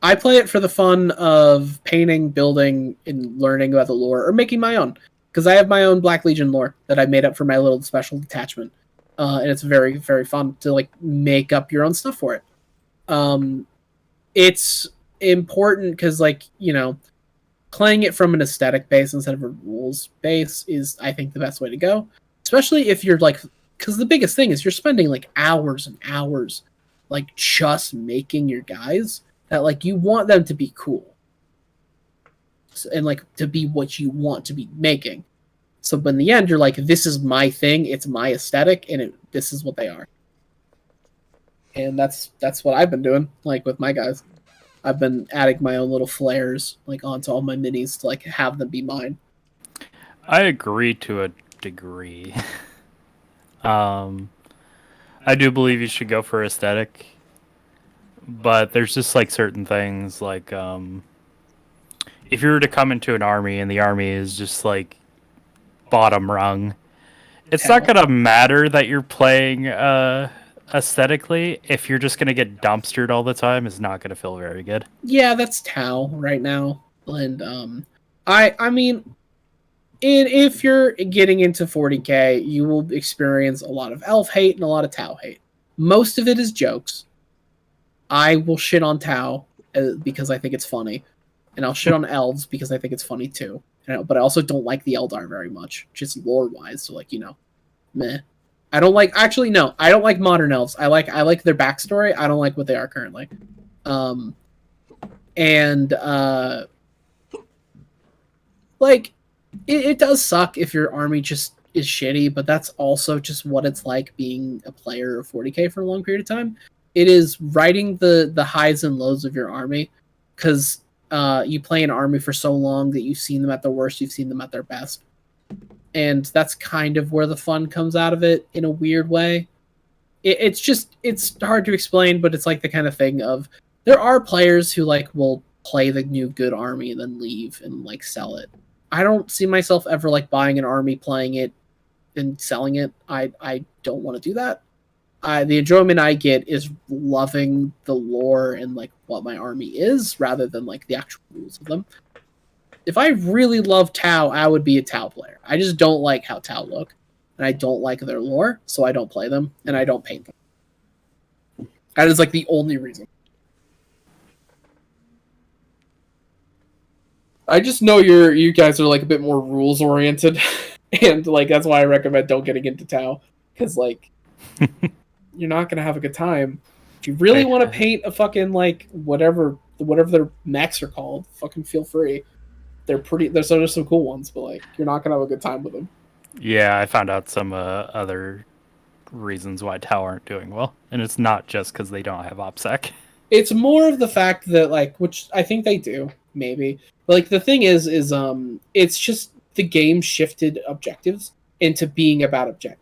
I play it for the fun of painting, building, and learning about the lore, or making my own. Because I have my own Black Legion lore that I made up for my little special detachment. And it's very, very fun to like make up your own stuff for it. It's important because, like, you know, playing it from an aesthetic base instead of a rules base is, I think, the best way to go. Especially if you're like, because the biggest thing is you're spending like hours and hours like just making your guys that like you want them to be cool and like to be what you want to be making. So in the end, you're like, this is my thing, it's my aesthetic, and this is what they are. And that's what I've been doing, like with my guys. I've been adding my own little flares like onto all my minis to like have them be mine. I agree to a degree. I do believe you should go for aesthetic, but there's just like certain things like if you were to come into an army and the army is just like bottom rung, it's not gonna matter that you're playing aesthetically. If you're just gonna get dumpstered all the time, it's not gonna feel very good. Yeah, that's Tau right now, and I mean, if you're getting into 40k, you will experience a lot of elf hate and a lot of Tau hate. Most of it is jokes. I will shit on Tau because I think it's funny, and I'll shit on elves because I think it's funny too. But I also don't like the Eldar very much, just lore-wise. So, like, you know, meh. I don't like. Actually, no, I don't like modern elves. I like their backstory. I don't like what they are currently. Like, it does suck if your army just is shitty, but that's also just what it's like being a player of 40k for a long period of time. It is riding the highs and lows of your army, because you play an army for so long that you've seen them at their worst, you've seen them at their best. And that's kind of where the fun comes out of it in a weird way. It's hard to explain, but it's like the kind of thing of, there are players who like will play the new good army and then leave and like sell it. I don't see myself ever like buying an army, playing it, and selling it. I don't want to do that. The enjoyment I get is loving the lore and like what my army is rather than like the actual rules of them. If I really love Tau, I would be a Tau player. I just don't like how Tau look, and I don't like their lore, so I don't play them, and I don't paint them. That is like the only reason. I just know you guys are like a bit more rules oriented, and like that's why I recommend don't getting into Tau, because like you're not gonna have a good time. If you really want to paint a fucking like whatever their mechs are called, fucking feel free. There's some cool ones, but like you're not gonna have a good time with them. Yeah, I found out some other reasons why Tau aren't doing well, and it's not just because they don't have OPSEC. It's more of the fact that like, which I think they do maybe, but like the thing is it's just the game shifted objectives into being about objectives.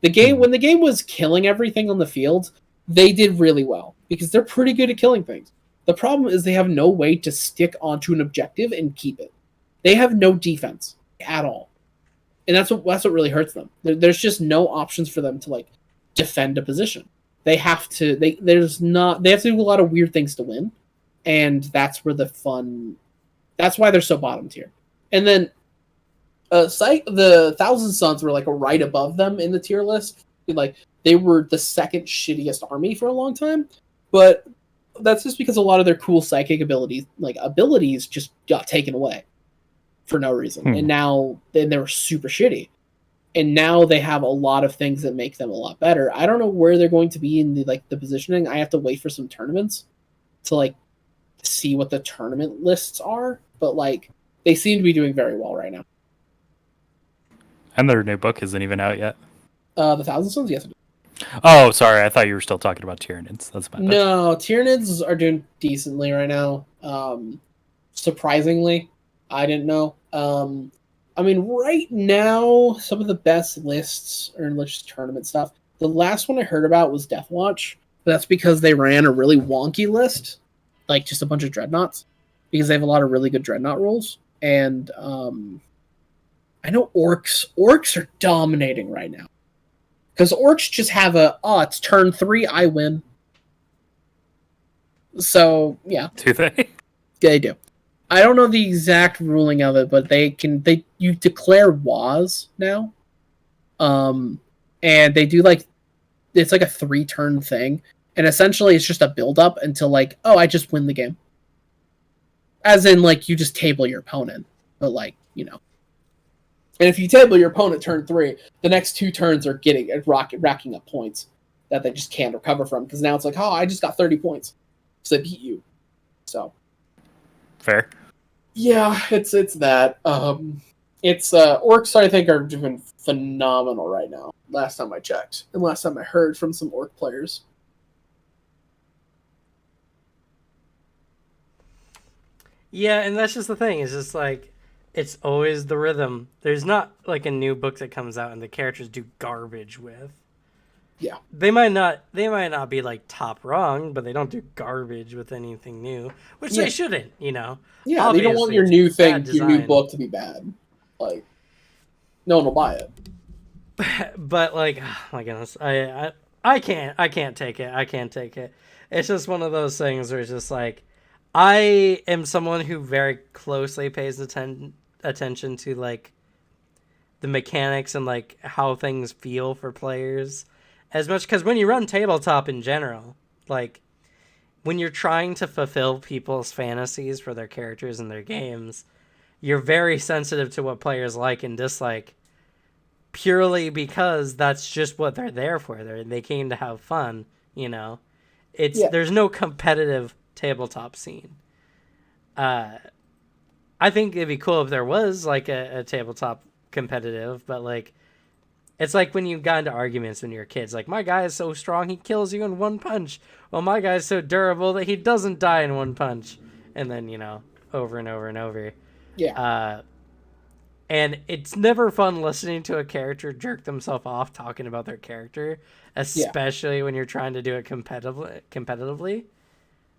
The game when the game was killing everything on the field, they did really well because they're pretty good at killing things. The problem is they have no way to stick onto an objective and keep it. They have no defense at all, and that's what really hurts them. There's just no options for them to like defend a position. They have to. They have to do a lot of weird things to win, and that's where the fun. That's why they're so bottom tier. And then, the Thousand Suns were like right above them in the tier list. Like they were the second shittiest army for a long time, but that's just because a lot of their cool psychic abilities just got taken away for no reason. And now they were super shitty. And now they have a lot of things that make them a lot better. I don't know where they're going to be in the positioning. I have to wait for some tournaments to like see what the tournament lists are, but like they seem to be doing very well right now. And their new book isn't even out yet. The Thousand Suns, yes. Oh, sorry. I thought you were still talking about Tyranids. That's my bad. No, Tyranids are doing decently right now. Surprisingly, I didn't know. I mean, right now, some of the best lists are just tournament stuff. The last one I heard about was Deathwatch. But that's because they ran a really wonky list, like just a bunch of dreadnoughts, because they have a lot of really good dreadnought rules. And I know orcs. Orcs are dominating right now. Because orcs just have it's turn 3, I win. So, yeah. Do they? They do. I don't know the exact ruling of it, but you declare WAs now. And they do it's like a 3-turn thing. And essentially it's just a build-up until like, oh, I just win the game. As in, like, you just table your opponent. But like, you know. And if you table your opponent turn 3, the next 2 turns are racking up points that they just can't recover from. Because now it's like, oh, I just got 30 points. So I beat you. So. Fair. Yeah, it's that. Orcs I think are doing phenomenal right now. Last time I checked. And last time I heard from some orc players. Yeah, and that's just the thing. It's just like, it's always the rhythm. There's not like a new book that comes out and the characters do garbage with. Yeah. They might not be like top rung, but they don't do garbage with anything new, which they shouldn't, you know. Yeah, you don't want your new thing, your new book to be bad. Like, no one will buy it. But like, oh my goodness, I can't take it. I can't take it. It's just one of those things where it's just like, I am someone who very closely pays attention to like the mechanics and like how things feel for players as much, because when you run tabletop in general, like when you're trying to fulfill people's fantasies for their characters and their games, you're very sensitive to what players like and dislike purely because that's just what they're there for. They came to have fun, you know. There's no competitive tabletop scene. I think it'd be cool if there was like a tabletop competitive, but like it's like when you got into arguments when you were kids, like my guy is so strong he kills you in one punch. Well, my guy's so durable that he doesn't die in one punch. And then, you know, over and over and over. Yeah. And it's never fun listening to a character jerk themselves off talking about their character, especially when you're trying to do it competitively.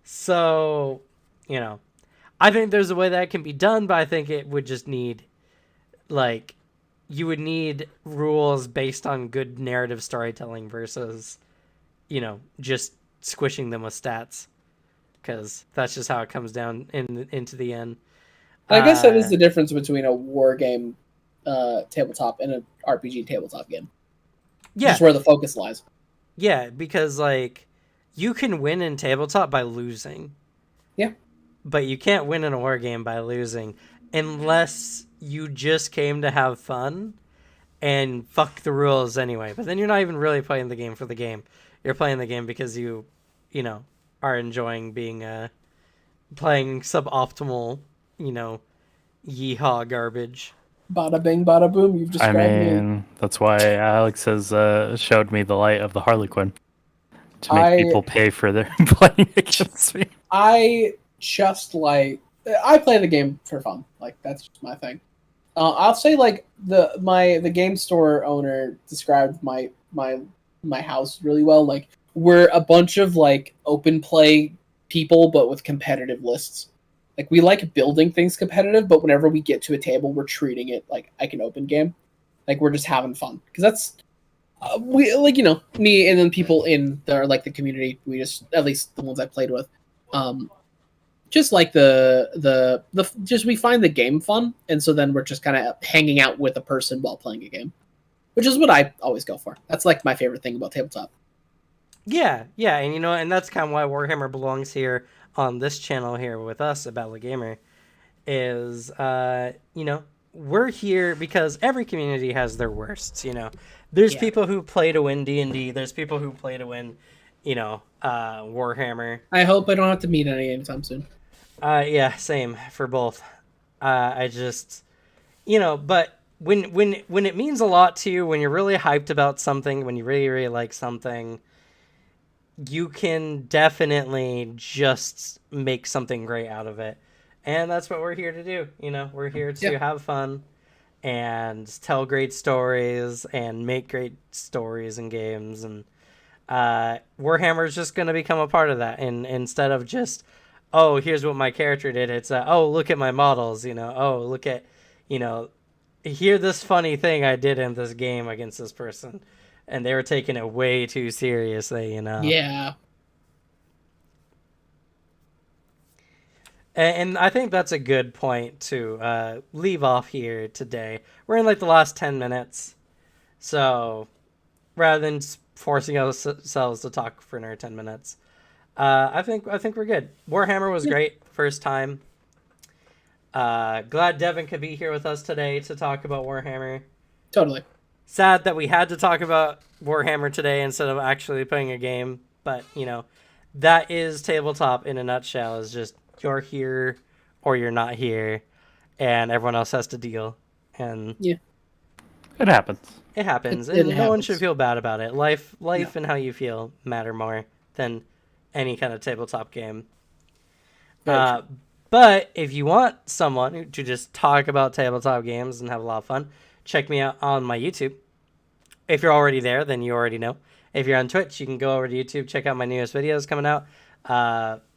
So, you know, I think there's a way that can be done, but I think it would just need, like, you would need rules based on good narrative storytelling versus, you know, just squishing them with stats. because that's just how it comes down into the end. I guess that is the difference between a war game tabletop and an RPG tabletop game. Yeah. Just where the focus lies. Yeah, because like you can win in tabletop by losing. Yeah. But you can't win in a war game by losing unless you just came to have fun and fuck the rules anyway. But then you're not even really playing the game for the game. You're playing the game because you know, are enjoying being playing suboptimal, yeehaw garbage. Bada bing, bada boom. You've described me. That's why Alex has showed me the light of the Harlequin to make people pay for their playing against me. I play the game for fun. Like that's just my thing. I'll say like the game store owner described my house really well. Like we're a bunch of like open play people, but with competitive lists. Like we like building things competitive, but whenever we get to a table, we're treating it like an open game. Like we're just having fun because that's we like me and then people in the community. We just, at least the ones I played with, just like the just we find the game fun, and so then we're just kind of hanging out with a person while playing a game, which is what I always go for. That's like my favorite thing about tabletop. Yeah, and and that's kind of why Warhammer belongs here on this channel here with us at Battle Gamer, is we're here because every community has their worsts. There's people who play to win D&D. There's people who play to win, Warhammer. I hope I don't have to meet any anytime soon. Yeah, same for both. I just, but when it means a lot to you, when you're really hyped about something, when you really, really like something, you can definitely just make something great out of it. And that's what we're here to do. We're here to have fun and tell great stories and make great stories and games. And Warhammer is just going to become a part of that. And instead of just, oh, here's what my character did, it's, oh, look at my models, oh, look at, hear this funny thing I did in this game against this person. And they were taking it way too seriously, Yeah. And I think that's a good point to leave off here today. We're in like the last 10 minutes. So rather than forcing ourselves to talk for another 10 minutes, I think we're good. Warhammer was great first time. Glad Devin could be here with us today to talk about Warhammer. Totally. Sad that we had to talk about Warhammer today instead of actually playing a game, but that is tabletop in a nutshell. Is just you're here or you're not here, and everyone else has to deal. And it happens. It happens, and no one should feel bad about it. Life, and how you feel matter more than any kind of tabletop game. But if you want someone to just talk about tabletop games and have a lot of fun, check me out on my YouTube. If you're already there, then you already know. If you're on Twitch, you can go over to YouTube, check out my newest videos coming out.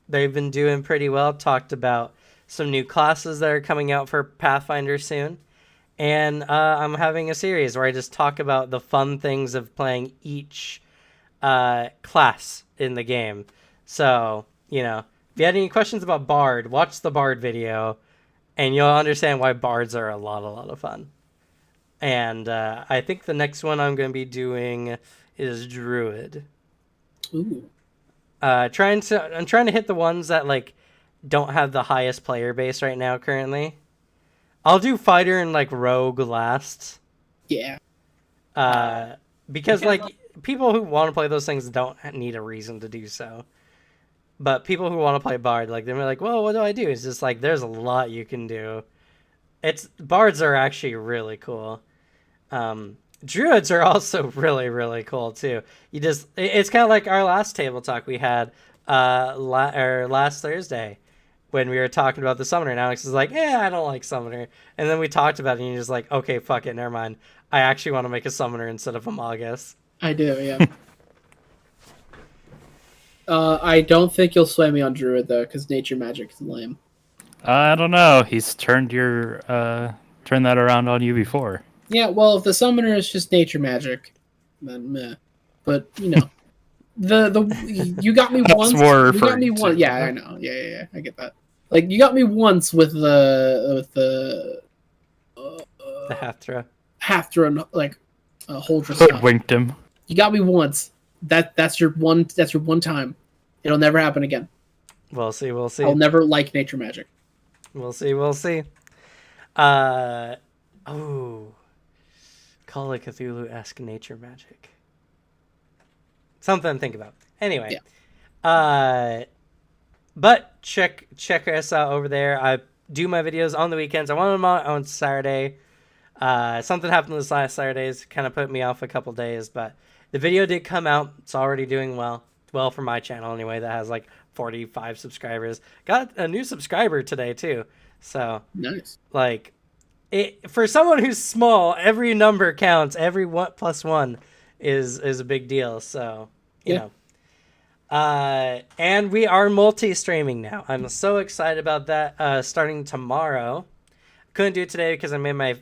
They've been doing pretty well. Talked about some new classes that are coming out for Pathfinder soon. And I'm having a series where I just talk about the fun things of playing each class in the game. So, if you had any questions about Bard, watch the Bard video, and you'll understand why Bards are a lot of fun. And I think the next one I'm going to be doing is Druid. Ooh. I'm trying to hit the ones that like don't have the highest player base right now currently. I'll do Fighter and like Rogue last. Yeah. Because like people who want to play those things don't need a reason to do so. But people who want to play Bard, like they're like, well, what do I do? It's just like there's a lot you can do. Bards are actually really cool. Druids are also really, really cool too. It's kind of like our last table talk we had last Thursday when we were talking about the Summoner, and Alex is like, I don't like Summoner. And then we talked about it, and you're just like, okay, fuck it, never mind. I actually want to make a Summoner instead of a Magus. I do, yeah. I don't think you'll sway me on Druid, though, because nature magic is lame. I don't know. He's turned that around on you before. Yeah, well, if the Summoner is just nature magic, then meh. But, you got me That's once. more You got me referring once. to- Yeah, I know. Yeah. I get that. Like you got me once with the The half throw. half throw like hold your stuff. Hoodwinked him. You got me once. That's your one. That's your one time. It'll never happen again. We'll see. We'll see. I'll never like nature magic. We'll see. We'll see. Oh, Call of Cthulhu-esque nature magic. Something to think about. Anyway, but check us out over there. I do my videos on the weekends. I want them on Saturday. Something happened this last Saturdays, kind of put me off a couple days, but the video did come out. It's already doing well for my channel anyway. That has like 45 subscribers. Got a new subscriber today too. So Nice. like, for someone who's small, every number counts. Every 1 + 1 is a big deal. So you know. And we are multi-streaming now. I'm so excited about that. Starting tomorrow. Couldn't do it today because I made my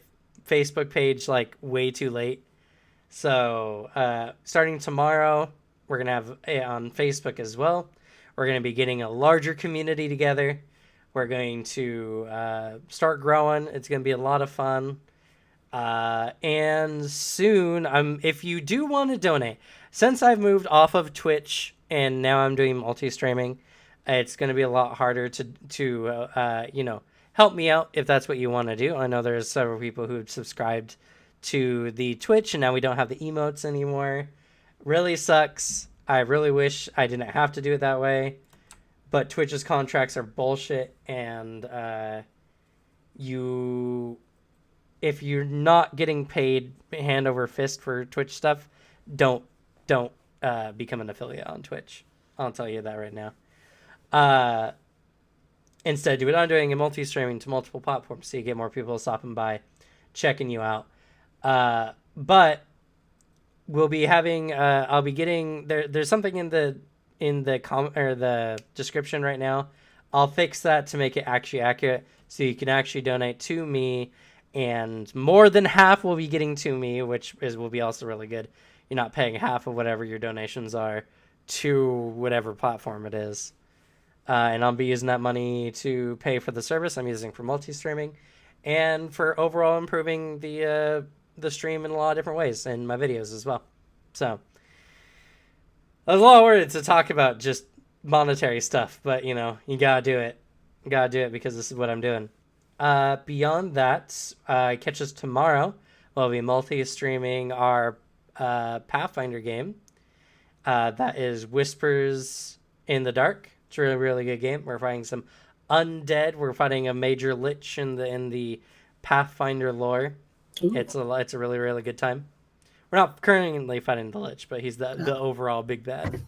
Facebook page like way too late. So starting tomorrow, we're gonna have it on Facebook as well. We're gonna be getting a larger community together. We're going to start growing. It's gonna be a lot of fun. And soon, if you do want to donate, since I've moved off of Twitch and now I'm doing multi-streaming, it's going to be a lot harder to help me out if that's what you want to do. I know there's several people who've subscribed to the Twitch and now we don't have the emotes anymore. Really sucks. I really wish I didn't have to do it that way, but Twitch's contracts are bullshit, and if you're not getting paid hand over fist for Twitch stuff, don't become an affiliate on Twitch. I'll tell you that right now. Instead, do it on doing a multi-streaming to multiple platforms so you get more people stopping by, checking you out. But we'll be having I'll be getting there's something in the description right now. I'll fix that to make it actually accurate so you can actually donate to me, and more than half will be getting to me, which will be also really good. You're not paying half of whatever your donations are to whatever platform it is. And I'll be using that money to pay for the service I'm using for multi-streaming and for overall improving the stream in a lot of different ways and my videos as well. So there's a lot of words to talk about just monetary stuff, but you gotta do it. You gotta do it because this is what I'm doing. Beyond that, catch us tomorrow. We'll be multi-streaming our Pathfinder game. That is Whispers in the Dark. It's a really, really good game. We're fighting some undead. We're fighting a major lich in the Pathfinder lore. Ooh. It's a really, really good time. We're not currently fighting the lich, but he's the overall big bad.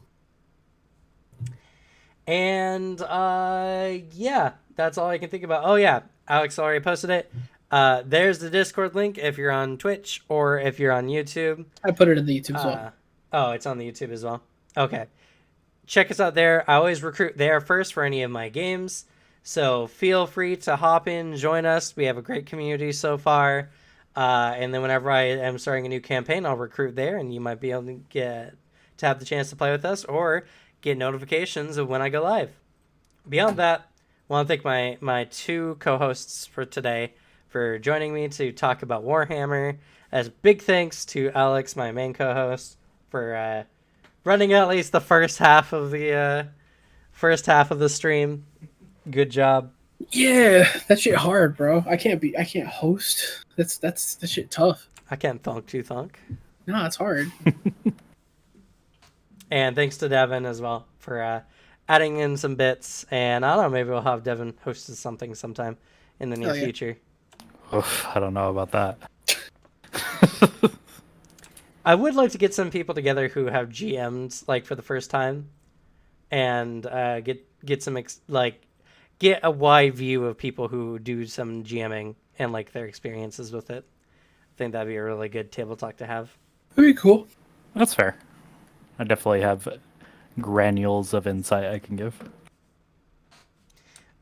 And yeah, that's all I can think about. Oh yeah, Alex already posted it. There's the Discord link if you're on Twitch or if you're on YouTube. I put it in the YouTube as well. Oh, it's on the YouTube as well. Okay. Check us out there. I always recruit there first for any of my games. So feel free to hop in, join us. We have a great community so far. And then whenever I am starting a new campaign, I'll recruit there, and you might be able to have the chance to play with us or get notifications of when I go live. Beyond that, I want to thank my two co-hosts for today for joining me to talk about Warhammer. As big thanks to Alex, my main co-host, for running at least the first half of the stream. Good job. Yeah, that shit hard, bro. I can't host. That shit tough. I can't thunk to thunk. No, it's hard. And thanks to Devin as well for adding in some bits. And I don't know, maybe we'll have Devin host something sometime in the near future. Oof, I don't know about that. I would like to get some people together who have GM'd like for the first time, and get some get a wide view of people who do some GMing and like their experiences with it. I think that'd be a really good table talk to have. Very cool. That's fair. I definitely have granules of insight I can give.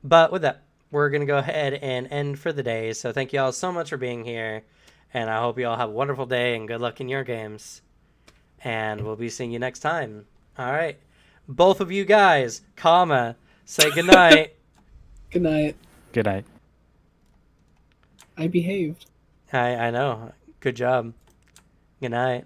But with that, we're going to go ahead and end for the day. So thank you all so much for being here. And I hope you all have a wonderful day and good luck in your games. And we'll be seeing you next time All right. Both of you guys, comma, say goodnight. Good night. Good night. I behaved. I know. Good job. Good night.